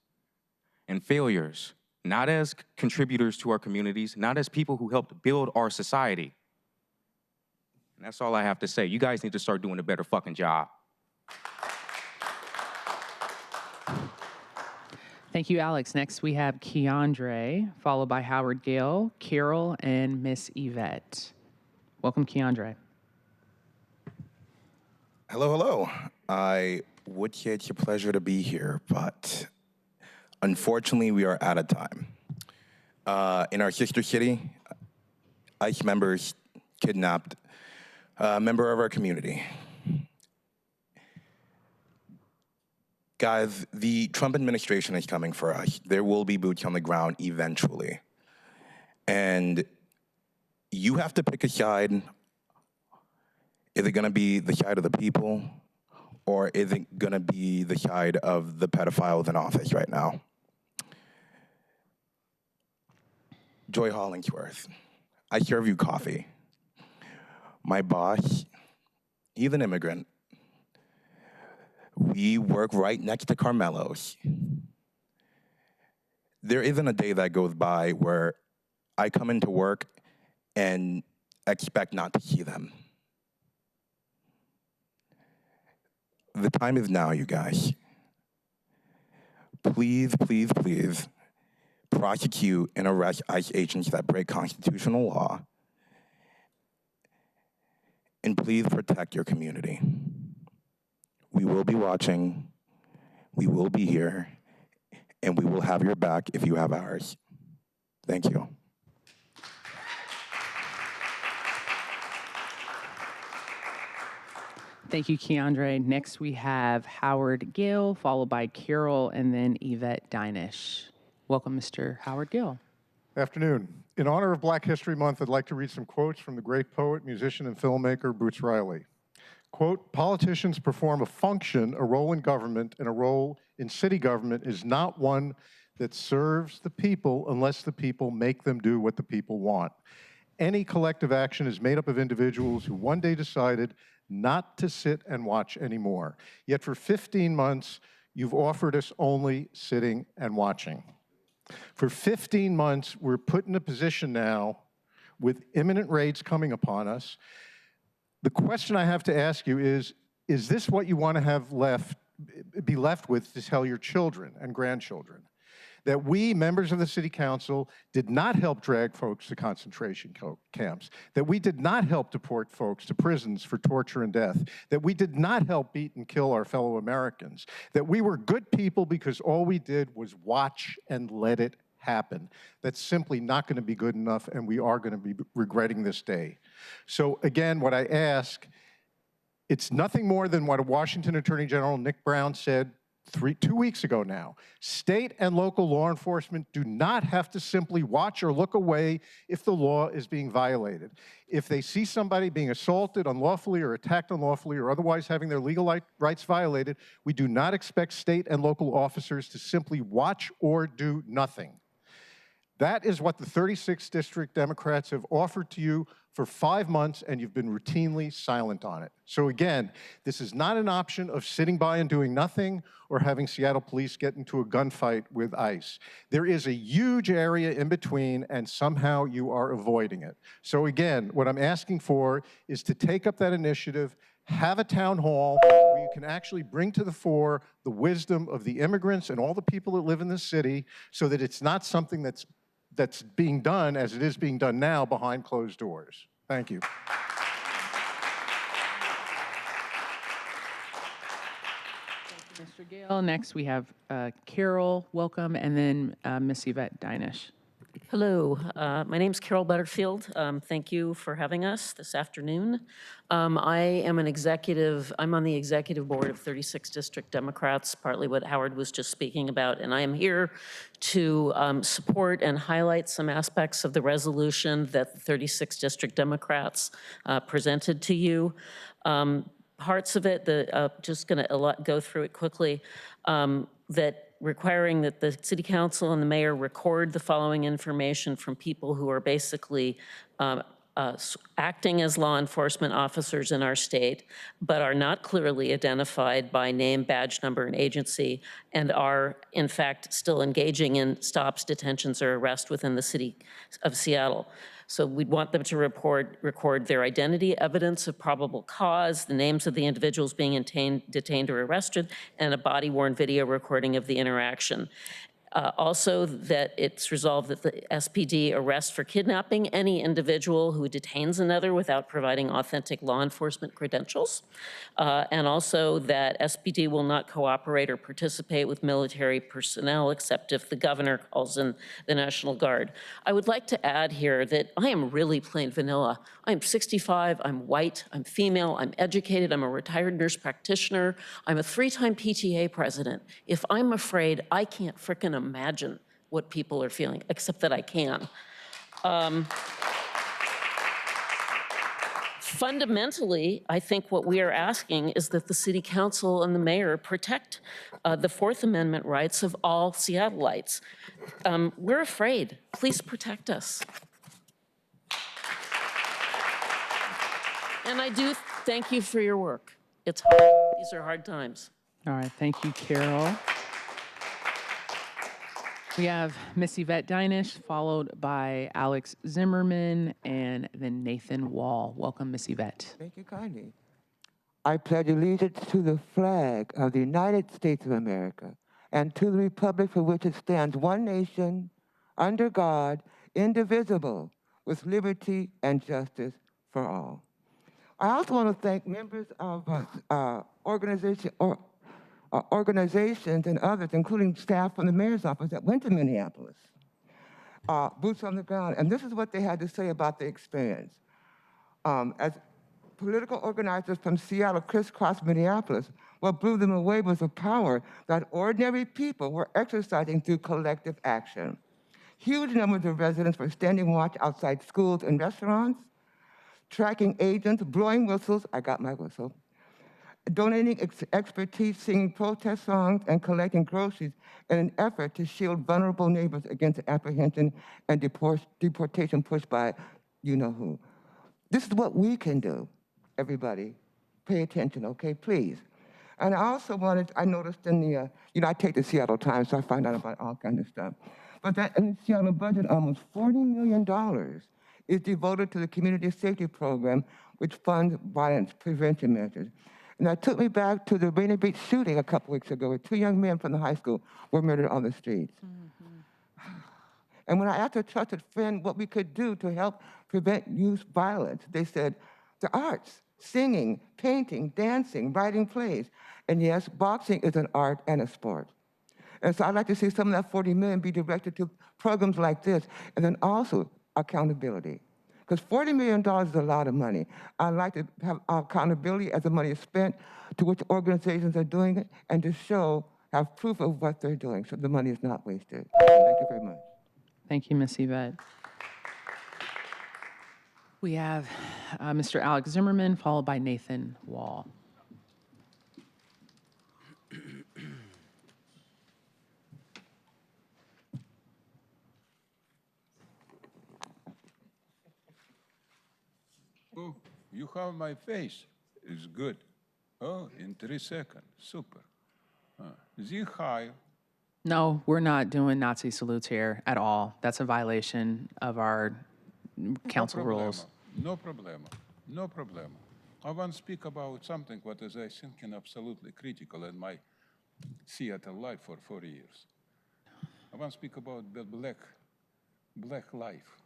and failures, not as contributors to our communities, not as people who helped build our society. And that's all I have to say. You guys need to start doing a better fucking job. Thank you, Alex. Next, we have Keandre, followed by Howard Gale, Carol, and Miss Yvette. Welcome, Keandre. Hello, hello. I would say it's a pleasure to be here, but unfortunately, we are out of time. In our sister city, ICE members kidnapped a member of our community. Guys, the Trump administration is coming for us. There will be boots on the ground eventually. And you have to pick a side. Is it gonna be the side of the people, or is it gonna be the side of the pedophiles in office right now? Joy Hollingsworth, I serve you coffee. My boss, he's an immigrant. We work right next to Carmelo's. There isn't a day that goes by where I come into work and expect not to see them. The time is now, you guys. Please, please, please prosecute and arrest ICE agents that break constitutional law and please protect your community. We will be watching, we will be here, and we will have your back if you have ours. Thank you. Thank you, Keandre. Next, we have Howard Gill, followed by Carol, and then Yvette Dinish. Welcome, Mr. Howard Gill. Afternoon. In honor of Black History Month, I'd like to read some quotes from the great poet, musician, and filmmaker Boots Riley. Quote, politicians perform a function, a role in government, and a role in city government is not one that serves the people unless the people make them do what the people want. Any collective action is made up of individuals who one day decided not to sit and watch anymore. Yet for 15 months, you've offered us only sitting and watching. For 15 months, we're put in a position now with imminent raids coming upon us. The question I have to ask you is this what you want to have be left with to tell your children and grandchildren? That we, members of the City Council, did not help drag folks to concentration camps, that we did not help deport folks to prisons for torture and death, that we did not help beat and kill our fellow Americans, that we were good people because all we did was watch and let it happen. That's simply not going to be good enough, and we are going to be regretting this day. So again, what I ask, it's nothing more than what a Washington Attorney General Nick Brown said 2 weeks ago now. State and local law enforcement do not have to simply watch or look away if the law is being violated. If they see somebody being assaulted unlawfully or attacked unlawfully or otherwise having their legal rights violated, we do not expect state and local officers to simply watch or do nothing. That is what the 36th District Democrats have offered to you for 5 months, and you've been routinely silent on it. So again, this is not an option of sitting by and doing nothing or having Seattle police get into a gunfight with ICE. There is a huge area in between, and somehow you are avoiding it. So again, what I'm asking for is to take up that initiative, have a town hall where you can actually bring to the fore the wisdom of the immigrants and all the people that live in this city so that it's not something that's being done as it is being done now behind closed doors. Thank you. Mr. Gill. Next, we have Carol, welcome, and then Miss Yvette Dinish. Hello, my name's Carol Butterfield. Thank you for having us this afternoon. I am an executive, I'm on the executive board of 36 District Democrats, partly what Howard was just speaking about, and I am here to support and highlight some aspects of the resolution that the 36 District Democrats presented to you. Parts of it, just gonna go through it quickly, that requiring that the city council and the mayor record the following information from people who are basically acting as law enforcement officers in our state, but are not clearly identified by name, badge number, and agency, and are in fact still engaging in stops, detentions, or arrest within the city of Seattle. So we'd want them to record their identity, evidence of probable cause, the names of the individuals being detained or arrested, and a body-worn video recording of the interaction. Also, that it's resolved that the SPD arrest for kidnapping any individual who detains another without providing authentic law enforcement credentials. And also that SPD will not cooperate or participate with military personnel except if the governor calls in the National Guard. I would like to add here that I am really plain vanilla. I'm 65, I'm white, I'm female, I'm educated, I'm a retired nurse practitioner, I'm a 3-time PTA president. If I'm afraid, I can't frickin' imagine what people are feeling, except that I can. Fundamentally, I think what we are asking is that the city council and the mayor protect the Fourth Amendment rights of all Seattleites. We're afraid. Please protect us. And I do thank you for your work. It's hard. These are hard times. All right, thank you, Carol. We have Miss Yvette Dinish, followed by Alex Zimmerman, and then Nathan Wall. Welcome, Miss Yvette. Thank you kindly. I pledge allegiance to the flag of the United States of America and to the republic for which it stands, one nation, under God, indivisible, with liberty and justice for all. I also want to thank members of organizations and others, including staff from the mayor's office that went to Minneapolis, boots on the ground. And this is what they had to say about the experience. As political organizers from Seattle crisscrossed Minneapolis, what blew them away was the power that ordinary people were exercising through collective action. Huge numbers of residents were standing watch outside schools and restaurants, tracking agents, blowing whistles, I got my whistle, donating expertise, singing protest songs, and collecting groceries in an effort to shield vulnerable neighbors against apprehension and deportation pushed by you-know-who. This is what we can do, everybody. Pay attention, okay, please. And I also I noticed in the, I take the Seattle Times, so I find out about all kinds of stuff. But that in the Seattle budget, almost $40 million is devoted to the community safety program, which funds violence prevention measures. And that took me back to the Rainier Beach shooting a couple weeks ago, where 2 young men from the high school were murdered on the streets. And when I asked a trusted friend what we could do to help prevent youth violence, they said, the arts, singing, painting, dancing, writing plays. And yes, boxing is an art and a sport. And so I'd like to see some of that 40 million be directed to programs like this, and then also accountability. Because $40 million is a lot of money. I'd like to have accountability as the money is spent, to which organizations are doing it, and to have proof of what they're doing, so the money is not wasted. Thank you very much. Thank you, Ms. Yvette. We have Mr. Alex Zimmerman, followed by Nathan Wall. Oh, you have my face. It's good. Oh, in 3 seconds. Super. The high. No, we're not doing Nazi salutes here at all. That's a violation of our council rules. No problem. No problem. I want to speak about something what is, I think, absolutely critical in my Seattle life for 4 years. I want to speak about the black life.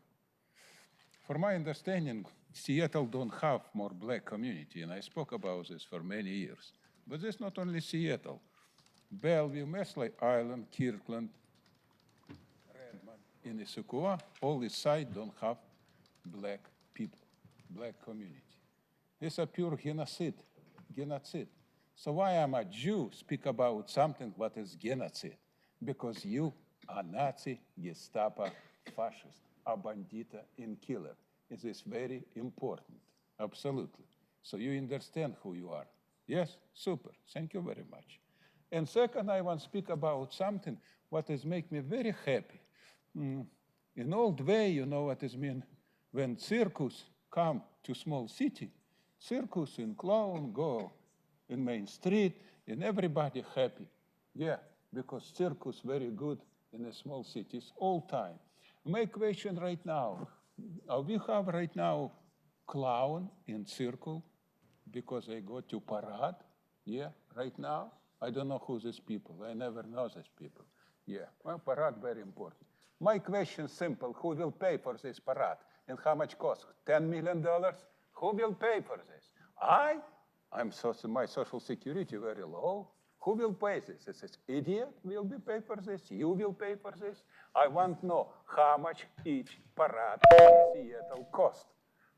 For my understanding, Seattle don't have more black community, and I spoke about this for many years. But it's not only Seattle. Bellevue, Mesley Island, Kirkland, Redmond, in Issaquah, all this side don't have black people, black community. It's a pure genocide. So why am a Jew speak about something what is genocide? Because you are Nazi, Gestapo, fascist, a bandita, and killer. It is very important, absolutely. So you understand who you are. Yes, super, thank you very much. And second, I want to speak about something what is make me very happy. In old way, you know what it mean when circus come to small city, circus and clown go in main street and everybody happy. Yeah, because circus very good in the small cities all time. My question right now, we have right now clown in circle because they go to parade. Yeah, right now. I don't know who these people. I never know these people. Yeah, well, parade very important. My question simple: who will pay for this parade and how much cost? $10 million? Who will pay for this? My social security very low. Who will pay this? This idiot will be pay for this. You will pay for this. I want to know how much each parade in Seattle cost.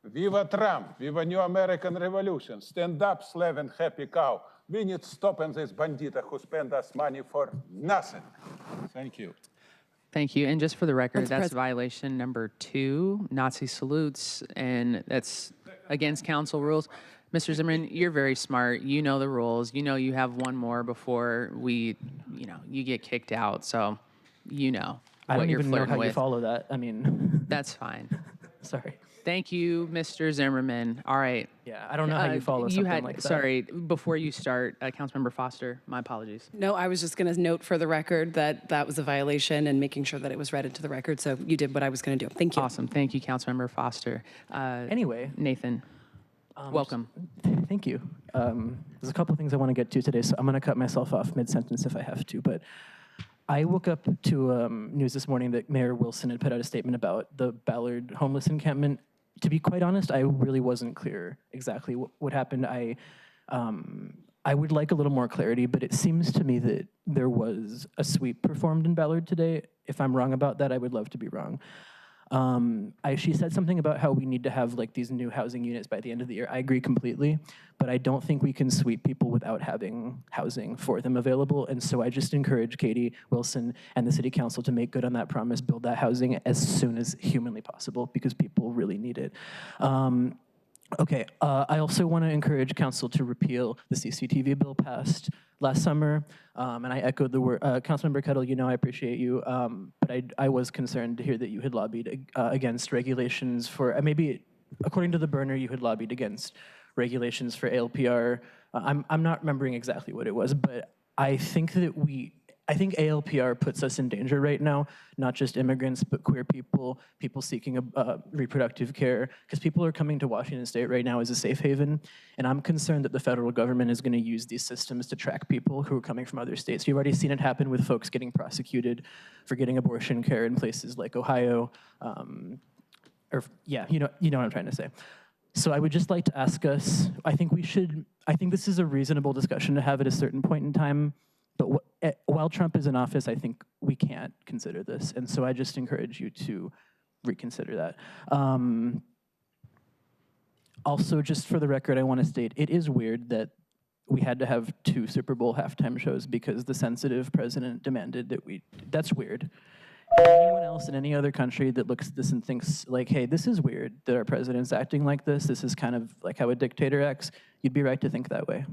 Viva Trump! Viva New American Revolution! Stand up, slave and happy cow. We need to stop this bandita who spend us money for nothing. Thank you. Thank you. And just for the record, that's violation number 2, Nazi salutes, and that's against council rules. Mr. Zimmerman, you're very smart. You know the rules. You know you have one more before you get kicked out. So you know what you're flirting with. I don't even know how you follow that. I mean. That's fine. Sorry. Thank you, Mr. Zimmerman. All right. Yeah, I don't know how you follow something like that. Sorry, before you start, Councilmember Foster, my apologies. No, I was just going to note for the record that that was a violation and making sure that it was read into the record. So you did what I was going to do. Thank you. Awesome. Thank you, Councilmember Foster. Anyway. Nathan, welcome. Thank you. There's a couple things I want to get to today, so I'm going to cut myself off mid-sentence if I have to. But I woke up to news this morning that Mayor Wilson had put out a statement about the Ballard homeless encampment to be quite honest, I really wasn't clear exactly what happened. I would like a little more clarity, but it seems to me that there was a sweep performed in Ballard today. If I'm wrong about that, I would love to be wrong. She said something about how we need to have like these new housing units by the end of the year. I agree completely, but I don't think we can sweep people without having housing for them available. And so I just encourage Katie Wilson and the city council to make good on that promise, build that housing as soon as humanly possible because people really need it. Okay, I also want to encourage council to repeal the CCTV bill passed last summer, and I echoed the word, Councilmember Kettle, you know I appreciate you, but I was concerned to hear that you had lobbied against regulations for, maybe according to the burner, you had lobbied against regulations for ALPR. I'm not remembering exactly what it was, but I think that I think ALPR puts us in danger right now, not just immigrants, but queer people, people seeking reproductive care, because people are coming to Washington State right now as a safe haven, and I'm concerned that the federal government is going to use these systems to track people who are coming from other states. You've already seen it happen with folks getting prosecuted for getting abortion care in places like Ohio, you know what I'm trying to say. So I would just like to ask us, I think this is a reasonable discussion to have at a certain point in time, but while Trump is in office, I think we can't consider this. And so I just encourage you to reconsider that. Also, just for the record, I want to state, it is weird that we had to have 2 Super Bowl halftime shows because the sensitive president demanded that that's weird. Anyone else in any other country that looks at this and thinks like, hey, this is weird that our president's acting like this is kind of like how a dictator acts, you'd be right to think that way.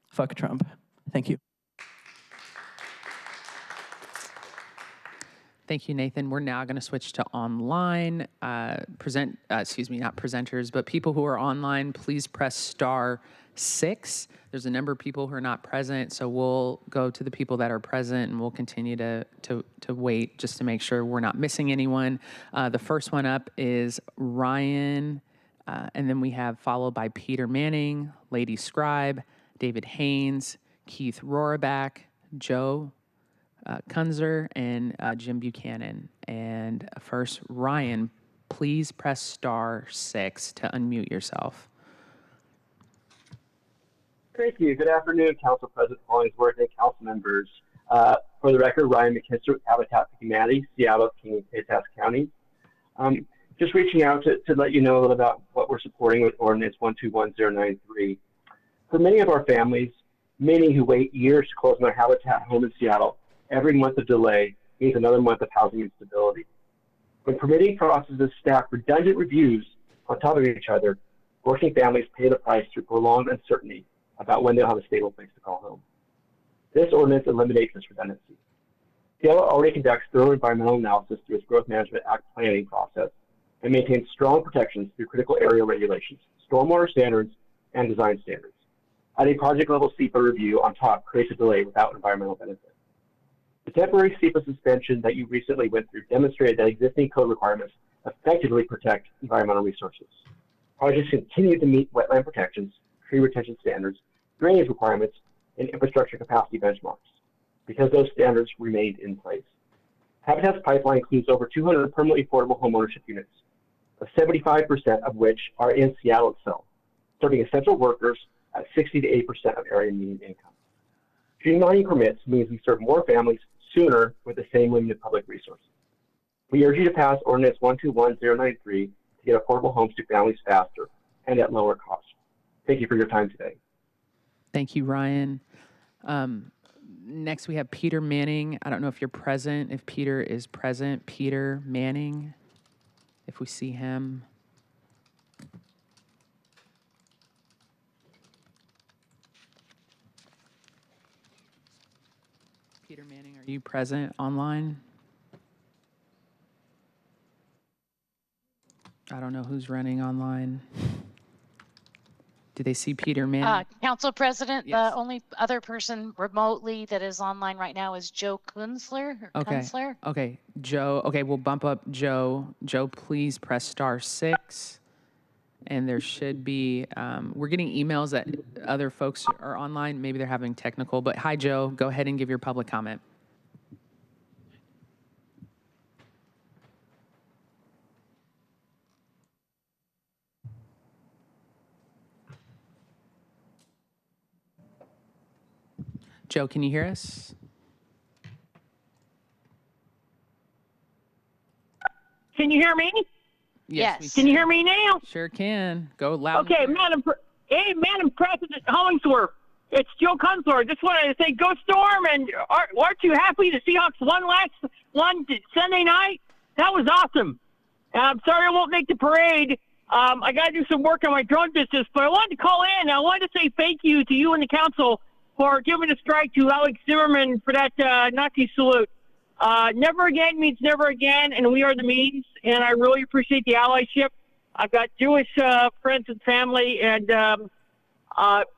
Fuck Trump. Thank you. Thank you, Nathan. We're now going to switch to online. Not presenters, but people who are online, please press *6. There's a number of people who are not present, so we'll go to the people that are present, and we'll continue to wait just to make sure we're not missing anyone. The first one up is Ryan, and then we have followed by Peter Manning, Lady Scribe, David Haynes, Keith Rohraback, Joe Kunzer, and Jim Buchanan. And first, Ryan, please press *6 to unmute yourself. Thank you. Good afternoon, Council President Hollingsworth and council members. For the record, Ryan McKister with Habitat for Humanity, Seattle, King and Paytas County. Just reaching out to let you know a little about what we're supporting with Ordinance 121093. For many of our families, many who wait years to close on their Habitat home in Seattle, every month of delay means another month of housing instability. When permitting processes stack redundant reviews on top of each other, working families pay the price through prolonged uncertainty about when they'll have a stable place to call home. This ordinance eliminates this redundancy. Seattle already conducts thorough environmental analysis through its Growth Management Act planning process and maintains strong protections through critical area regulations, stormwater standards, and design standards. Adding project-level SEPA review on top creates a delay without environmental benefit. The temporary SEPA suspension that you recently went through demonstrated that existing code requirements effectively protect environmental resources. Projects continue to meet wetland protections, tree retention standards, drainage requirements, and infrastructure capacity benchmarks because those standards remained in place. Habitat's pipeline includes over 200 permanently affordable homeownership units, 75% of which are in Seattle itself, serving essential workers at 60 to 80% of area median income. Streamlining permits means we serve more families sooner with the same limited public resources. We urge you to pass Ordinance 121093 to get affordable homes to families faster and at lower cost. Thank you for your time today. Thank you, Ryan. Next, we have Peter Manning. I don't know if you're present. If Peter is present, Peter Manning, if we see him. Peter Manning, are you present online? I don't know who's running online. Do they see Peter Manning? Council President, Yes. the only other person remotely that is online right now is Joe Kunzler. Okay, Joe. Okay, we'll bump up Joe. Joe, please press *6. And there should be, we're getting emails that other folks are online. Maybe they're having technical, but hi, Joe. Go ahead and give your public comment. Joe, can you hear us? Can you hear me? Yes. we Can you hear me now? Sure can. Go loud. Okay, Madam President Hollingsworth, it's Joe Kunzler. Just wanted to say, go Storm! And aren't you happy the Seahawks won Sunday night? That was awesome. I'm sorry I won't make the parade. I got to do some work on my drone business, but I wanted to call in. I wanted to say thank you to you and the council for giving a strike to Alex Zimmerman for that Nazi salute. Never again means never again, and we are the means, and I really appreciate the allyship. I've got Jewish friends and family, and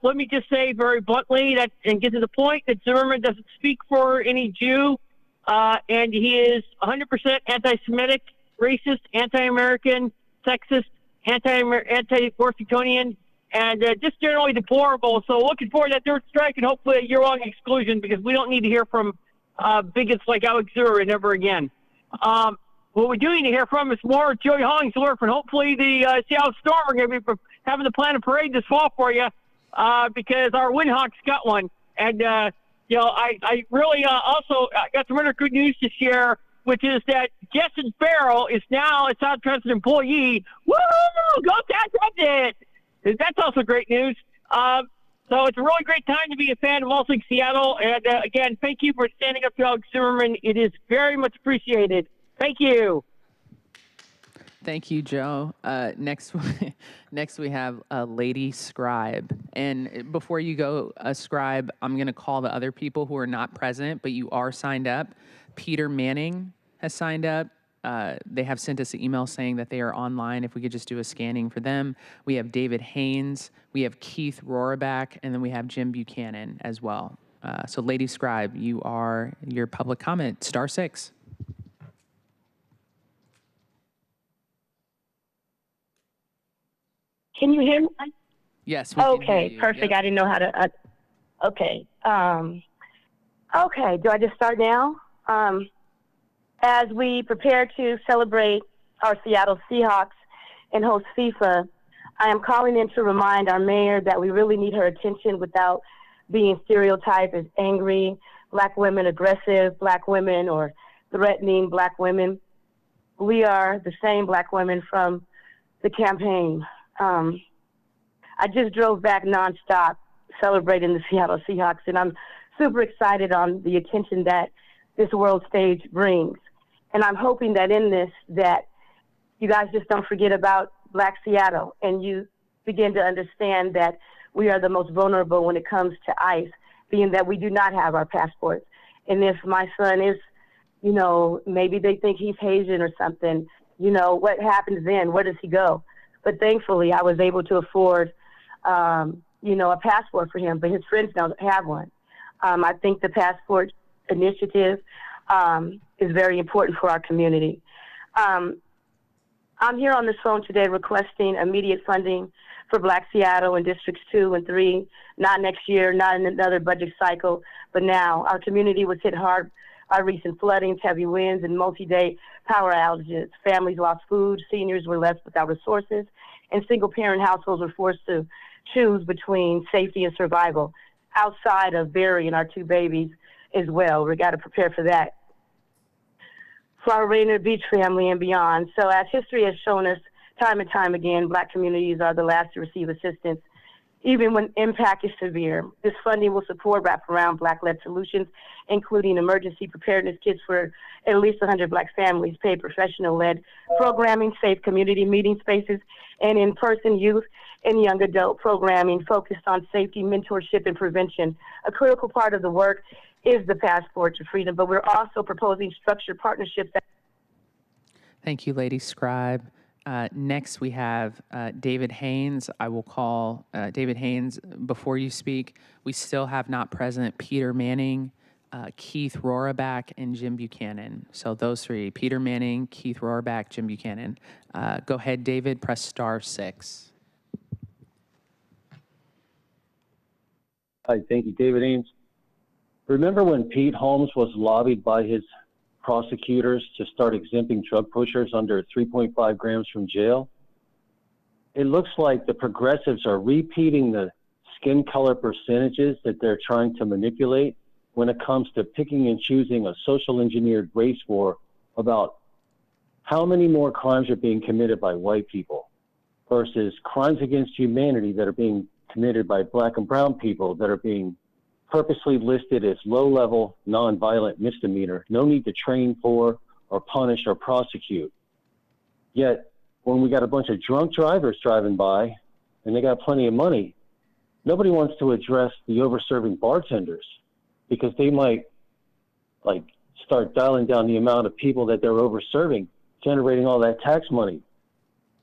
let me just say very bluntly that, and get to the point, that Zimmerman doesn't speak for any Jew, and he is 100% anti-Semitic, racist, anti-American, sexist, anti-Washingtonian, and just generally deplorable. So looking forward to that third strike and hopefully a year-long exclusion, because we don't need to hear from bigots like Alex Zimmerman ever again. What we do need to hear from is more Joey Hollingsworth, and hopefully the Seattle Storm are going to be having the plan of parade this fall for you, because our Windhawks got one. And, you know, I really also got some other good news to share, which is that Justin Farrell is now a South Transit employee. Woo! Go South Transit! That's also great news. So it's a really great time to be a fan of All Things Seattle. And again, thank you for standing up to Alex Zimmerman. It is very much appreciated. Thank you. Thank you, Joe. Next we have Lady Scribe. And before you go, Scribe, I'm going to call the other people who are not present, but you are signed up. Peter Manning has signed up. They have sent us an email saying that they are online. If we could just do a scanning for them. We have David Haynes, we have Keith Rohraback, and then we have Jim Buchanan as well. So Lady Scribe, your public comment, *6. Can you hear me? Yes. We can hear Okay, you. perfect. Yep. I didn't know how to. Okay. Okay. Do I just start now? As we prepare to celebrate our Seattle Seahawks and host FIFA, I am calling in to remind our mayor that we really need her attention without being stereotyped as angry Black women, aggressive Black women, or threatening Black women. We are the same Black women from the campaign. I just drove back nonstop celebrating the Seattle Seahawks, and I'm super excited on the attention that this world stage brings. And I'm hoping that in this, that you guys just don't forget about Black Seattle, and you begin to understand that we are the most vulnerable when it comes to ICE, being that we do not have our passports. And if my son is, you know, maybe they think he's Haitian or something, you know, what happens then? Where does he go? But thankfully, I was able to afford, you know, a passport for him, but his friends don't have one. I think the passport initiative is very important for our community. I'm here on this phone today requesting immediate funding for Black Seattle in Districts 2 and 3, not next year, not in another budget cycle, but now. Our community was hit hard by recent floodings, heavy winds, and multi-day power outages. Families lost food, seniors were left without resources, and single-parent households were forced to choose between safety and survival, outside of burying our 2 babies as well. We got to prepare for that. For our Rainier Beach family and beyond. So as history has shown us time and time again, Black communities are the last to receive assistance, even when impact is severe. This funding will support wraparound Black-led solutions, including emergency preparedness kits for at least 100 Black families, paid professional-led programming, safe community meeting spaces, and in-person youth and young adult programming focused on safety, mentorship, and prevention. A critical part of the work is the Passport to Freedom, but we're also proposing structured partnerships. Thank you, Lady Scribe. Next, we have David Haynes. I will call David Haynes. Before you speak, we still have not present Peter Manning, Keith Rohraback, and Jim Buchanan. So those 3, Peter Manning, Keith Rohraback, Jim Buchanan. Go ahead, David, press *6. Hi, thank you, David Haynes. Remember when Pete Holmes was lobbied by his prosecutors to start exempting drug pushers under 3.5 grams from jail? It looks like the progressives are repeating the skin color percentages that they're trying to manipulate when it comes to picking and choosing a social engineered race war about how many more crimes are being committed by white people versus crimes against humanity that are being committed by black and brown people that are being purposely listed as low-level, nonviolent misdemeanor, no need to train for or punish or prosecute. Yet, when we got a bunch of drunk drivers driving by and they got plenty of money, nobody wants to address the over-serving bartenders because they might like start dialing down the amount of people that they're over-serving, generating all that tax money.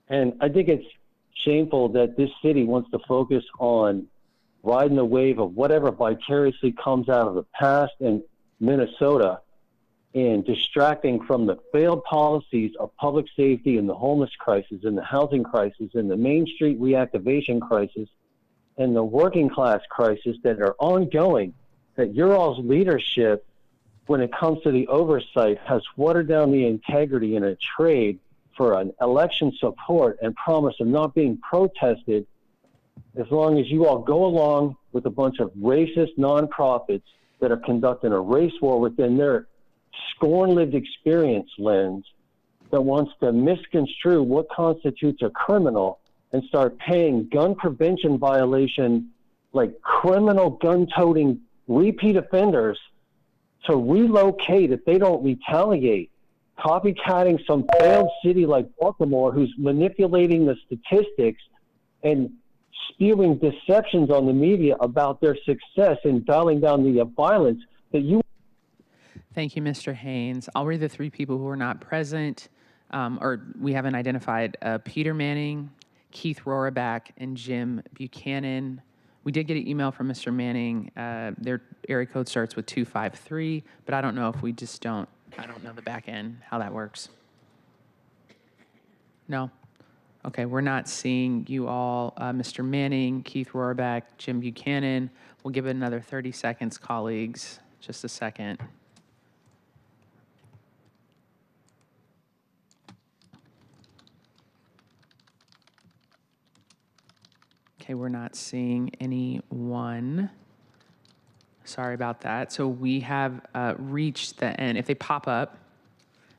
And I think it's shameful that this city wants to focus on riding the wave of whatever vicariously comes out of the past in Minnesota and distracting from the failed policies of public safety and the homeless crisis and the housing crisis and the Main Street reactivation crisis and the working class crisis that are ongoing, that your all's leadership when it comes to the oversight has watered down the integrity in a trade for an election support and promise of not being protested as long as you all go along with a bunch of racist nonprofits that are conducting a race war within their scorn lived experience lens that wants to misconstrue what constitutes a criminal and start paying gun prevention violation, like criminal gun-toting repeat offenders to relocate if they don't retaliate, copycatting some failed city like Baltimore who's manipulating the statistics and spewing deceptions on the media about their success in dialing down the violence that you. Thank you, Mr. Haynes. I'll read the three people who are not present, or we haven't identified: Peter Manning, Keith Rohraback, and Jim Buchanan. We did get an email from Mr. Manning. Their area code starts with 253, but I don't know if we just don't, I don't know the back end, how that works. No? Okay, we're not seeing you all. Mr. Manning, Keith Rohraback, Jim Buchanan. We'll give it another 30 seconds, colleagues. Just a second. Okay, we're not seeing anyone. Sorry about that. So we have reached the end. If they pop up,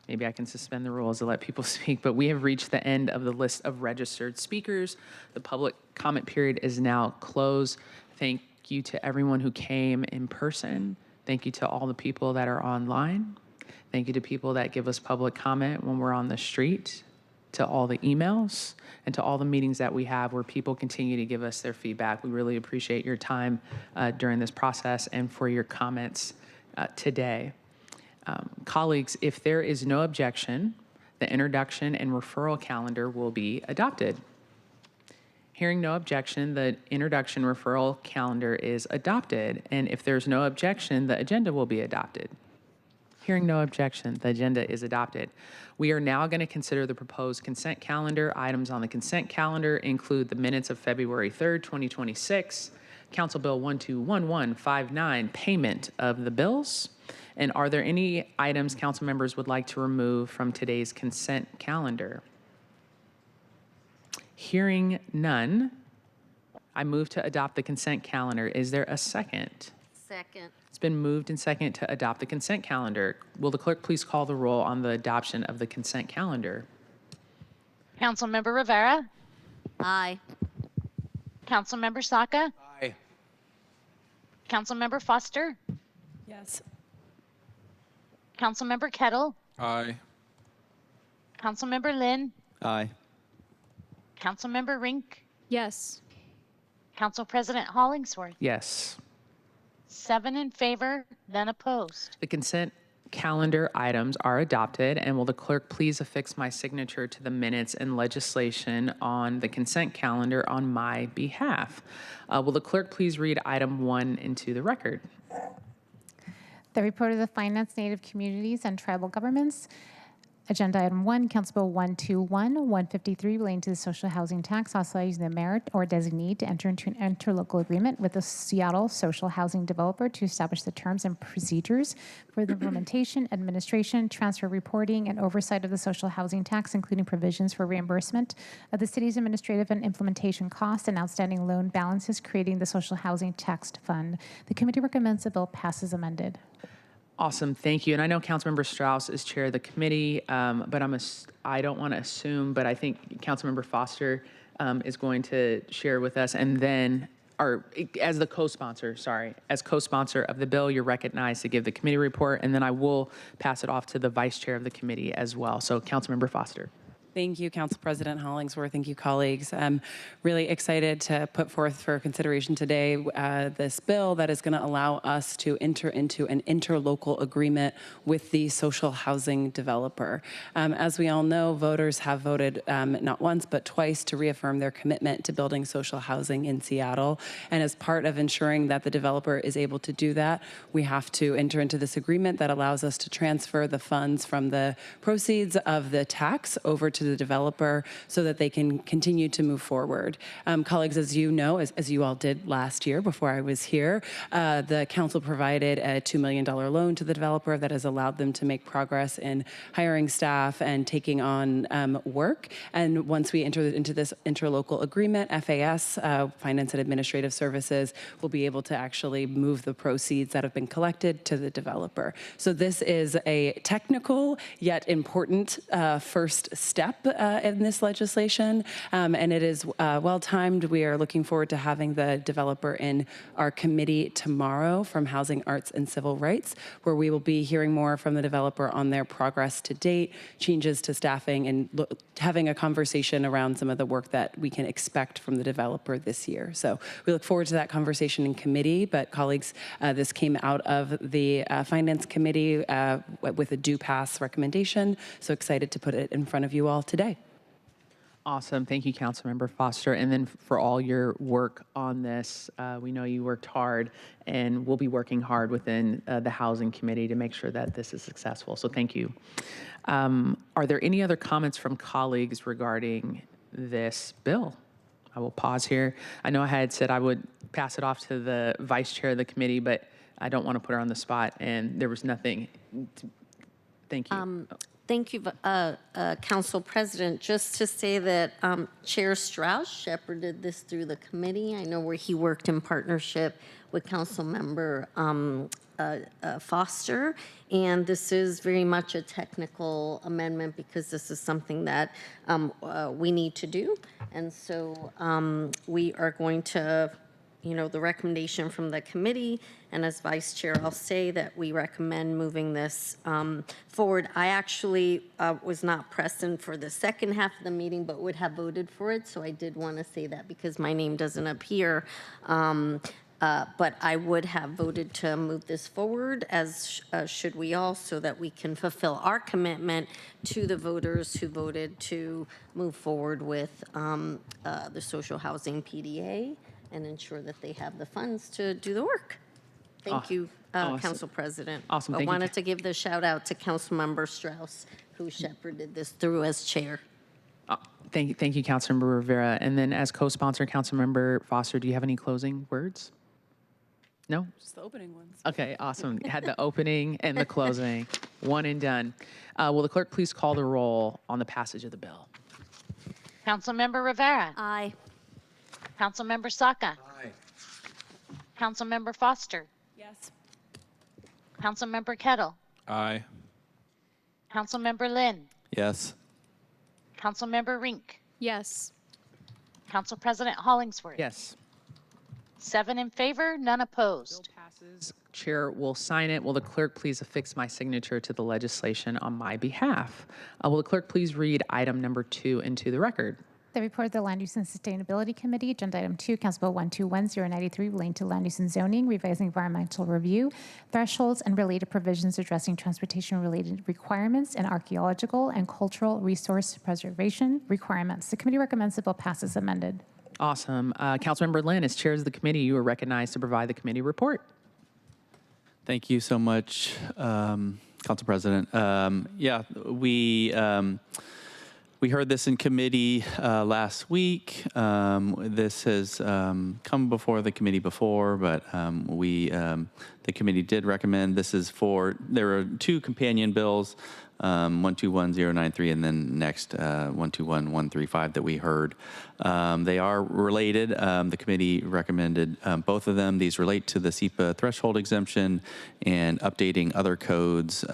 maybe I can suspend the rules to let people speak, but we have reached the end of the list of registered speakers. The public comment period is now closed. Thank you to everyone who came in person. Thank you to all the people that are online. Thank you to people that give us public comment when we're on the street, to all the emails, and to all the meetings that we have where people continue to give us their feedback. We really appreciate your time during this process and for your comments today. Colleagues, if there is no objection, the introduction and referral calendar will be adopted. Hearing no objection, the introduction referral calendar is adopted. And if there's no objection, the agenda will be adopted. Hearing no objection, the agenda is adopted. We are now going to consider the proposed consent calendar. Items on the consent calendar include the minutes of February 3rd, 2026, Council Bill 121159, payment of the bills. And are there any items council members would like to remove from today's consent calendar? Hearing none, I move to adopt the consent calendar. Is there a second? Second. It's been moved and seconded to adopt the consent calendar. Will the clerk please call the roll on the adoption of the consent calendar? Councilmember Rivera? Aye. Councilmember Saka? Aye. Councilmember Foster? Yes. Councilmember Kettle? Aye. Councilmember Lynn? Aye. Councilmember Rink? Yes. Council President Hollingsworth? Yes. 7 in favor, none opposed. The consent calendar items are adopted, and will the clerk please affix my signature to the minutes and legislation on the consent calendar on my behalf? Will the clerk please read item 1 into the record? The report of the Finance, Native Communities, and Tribal Governments Agenda Item 1, Council Bill 121-153 relating to the social housing tax, authorizing the mayor or designee to enter into an interlocal agreement with the Seattle social housing developer to establish the terms and procedures for the implementation, administration, transfer reporting, and oversight of the social housing tax, including provisions for reimbursement of the city's administrative and implementation costs and outstanding loan balances, creating the social housing tax fund. The committee recommends the bill passes amended. Awesome, thank you. And I know Councilmember Strauss is chair of the committee, but I don't want to assume, but I think Councilmember Foster is going to share with us, and then, or as the co-sponsor, as co-sponsor of the bill, you're recognized to give the committee report, and then I will pass it off to the vice chair of the committee as well. So Councilmember Foster. Thank you, Council President Hollingsworth. Thank you, colleagues. I'm really excited to put forth for consideration today this bill that is going to allow us to enter into an interlocal agreement with the social housing developer. As we all know, voters have voted not once but twice to reaffirm their commitment to building social housing in Seattle. And as part of ensuring that the developer is able to do that, we have to enter into this agreement that allows us to transfer the funds from the proceeds of the tax over to the developer so that they can continue to move forward. Colleagues, as you know, as you all did last year before I was here, the council provided a $2 million loan to the developer that has allowed them to make progress in hiring staff and taking on work. And once we enter into this interlocal agreement, FAS, Finance and Administrative Services, will be able to actually move the proceeds that have been collected to the developer. So this is a technical yet important first step in this legislation, and it is well-timed. We are looking forward to having the developer in our committee tomorrow from Housing, Arts, and Civil Rights, where we will be hearing more from the developer on their progress to date, changes to staffing, and having a conversation around some of the work that we can expect from the developer this year. So we look forward to that conversation in committee, but colleagues, this came out of the Finance Committee with a due pass recommendation, so excited to put it in front of you all today. Awesome. Thank you, Councilmember Foster. And then for all your work on this, we know you worked hard, and we'll be working hard within the Housing Committee to make sure that this is successful. So thank you. Are there any other comments from colleagues regarding this bill? I will pause here. I know I had said I would pass it off to the vice chair of the committee, but I don't want to put her on the spot, and there was nothing. Thank you. Thank you, Council President. Just to say that Chair Strauss shepherded this through the committee. I know where he worked in partnership with Council Member Foster, and this is very much a technical amendment because this is something that we need to do, and so we are going to, the recommendation from the committee, and as vice chair, I'll say that we recommend moving this forward. I actually was not present for the second half of the meeting, but would have voted for it, so I did want to say that because my name doesn't appear. But I would have voted to move this forward, as should we all, so that we can fulfill our commitment to the voters who voted to move forward with the social housing PDA and ensure that they have the funds to do the work. Thank you, Council President. Awesome. I wanted to give the shout out to Councilmember Strauss, who shepherded this through as chair. Thank you, Councilmember Rivera. And then as co-sponsor, Councilmember Foster, do you have any closing words? No? Just the opening ones. Okay, awesome. You had the opening and the closing. One and done. Will the clerk please call the roll on the passage of the bill? Councilmember Rivera. Aye. Councilmember Saka. Aye. Councilmember Foster. Yes. Councilmember Kettle. Aye. Councilmember Lynn. Yes. Councilmember Rink. Yes. Council President Hollingsworth. Yes. 7 in favor, none opposed. Chair will sign it. Will the clerk please affix my signature to the legislation on my behalf? Will the clerk please read item number 2 into the record? The report of the Land Use and Sustainability Committee, Agenda Item 2, Council Bill 121093, relating to land use and zoning, revising environmental review, thresholds, and related provisions addressing transportation-related requirements and archaeological and cultural resource preservation requirements. The committee recommends the bill pass as amended. Awesome. Councilmember Lynn, as chair of the committee, you are recognized to provide the committee report. Thank you so much, Council President. Yeah, we heard this in committee last week. This has come before the committee before, but the committee did recommend this is there are two companion bills, 121093 and then next 121135 that we heard. They are related. The committee recommended both of them. These relate to the SEPA threshold exemption and updating other codes.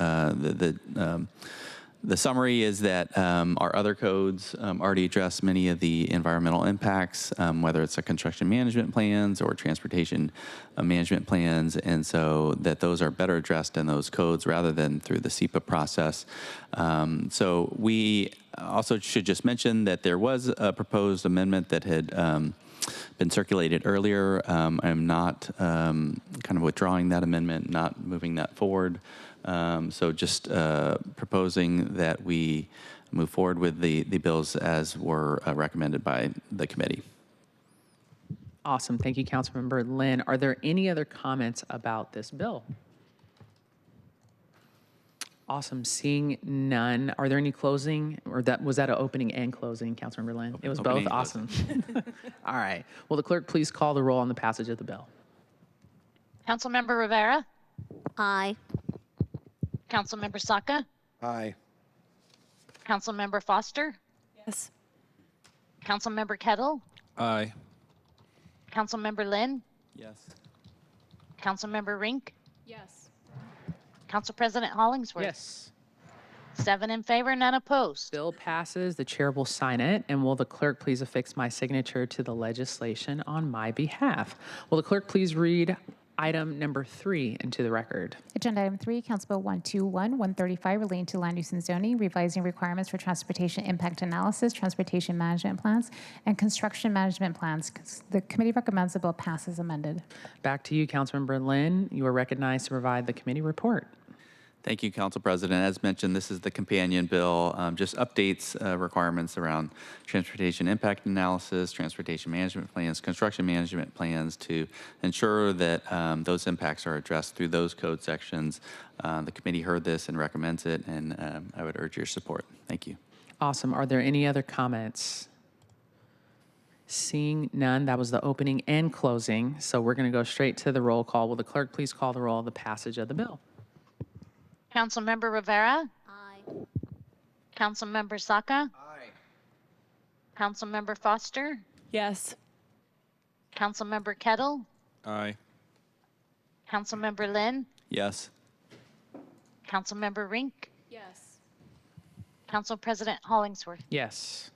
The summary is that our other codes already address many of the environmental impacts, whether it's a construction management plans or transportation management plans, and so that those are better addressed in those codes rather than through the SEPA process. So we also should just mention that there was a proposed amendment that had been circulated earlier. I'm not kind of withdrawing that amendment, not moving that forward. So just proposing that we move forward with the bills as were recommended by the committee. Awesome. Thank you, Councilmember Lynn. Are there any other comments about this bill? Awesome. Seeing none. Are there any closing, or was that an opening and closing, Councilmember Lynn? It was both. Awesome. All right. Will the clerk please call the roll on the passage of the bill? Councilmember Rivera? Aye. Councilmember Saka? Aye. Councilmember Foster? Yes. Councilmember Kettle? Aye. Councilmember Lynn? Yes. Councilmember Rink? Yes. Council President Hollingsworth? Yes. 7 in favor, none opposed. Bill passes. The chair will sign it. And will the clerk please affix my signature to the legislation on my behalf? Will the clerk please read item number 3 into the record? Agenda item 3, Council Bill 121-135, relating to land use and zoning, revising requirements for transportation impact analysis, transportation management plans, and construction management plans. The committee recommends the bill pass as amended. Back to you, Councilmember Lynn. You are recognized to provide the committee report. Thank you, Council President. As mentioned, this is the companion bill, just updates requirements around transportation impact analysis, transportation management plans, construction management plans to ensure that those impacts are addressed through those code sections. The committee heard this and recommends it, and I would urge your support. Thank you. Awesome. Are there any other comments? Seeing none, that was the opening and closing. So we're going to go straight to the roll call. Will the clerk please call the roll of the passage of the bill? Councilmember Rivera? Aye. Councilmember Saka? Aye. Councilmember Foster? Yes. Councilmember Kettle? Aye. Councilmember Lynn? Yes. Councilmember Rink? Yes. Council President Hollingsworth? Yes.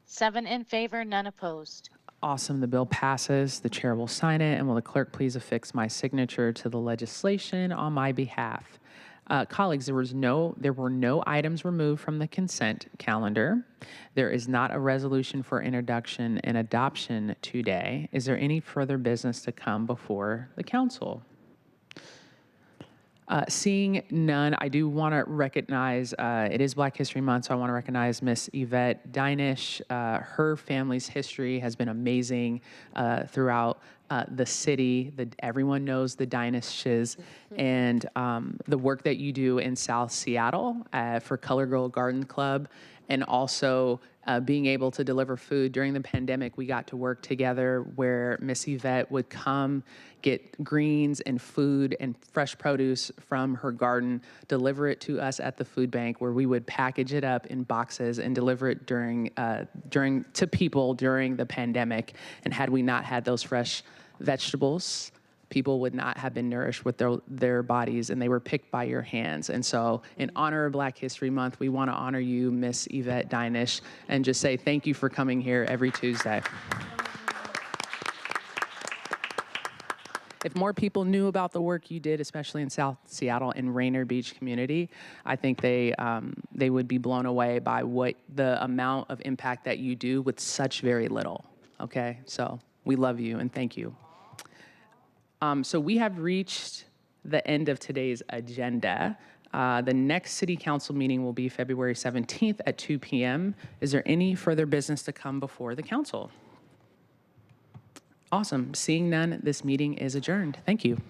7 in favor, none opposed. Awesome. The bill passes. The chair will sign it. And will the clerk please affix my signature to the legislation on my behalf? Colleagues, there were no items removed from the consent calendar. There is not a resolution for introduction and adoption today. Is there any further business to come before the council? Seeing none, I do want to recognize, it is Black History Month, so I want to recognize Miss Yvette Dinish. Her family's history has been amazing throughout the city. Everyone knows the Dinishes, and the work that you do in South Seattle for Color Girl Garden Club, and also being able to deliver food during the pandemic. We got to work together where Miss Yvette would come get greens and food and fresh produce from her garden, deliver it to us at the food bank, where we would package it up in boxes and deliver it to people during the pandemic. And had we not had those fresh vegetables, people would not have been nourished with their bodies, and they were picked by your hands. And so in honor of Black History Month, we want to honor you, Miss Yvette Dinish, and just say thank you for coming here every Tuesday. If more people knew about the work you did, especially in South Seattle and Rainier Beach community, I think they would be blown away by what the amount of impact that you do with such very little, okay? So we love you and thank you. So we have reached the end of today's agenda. The next City Council meeting will be February 17th at 2 p.m. Is there any further business to come before the council? Awesome. Seeing none, this meeting is adjourned. Thank you.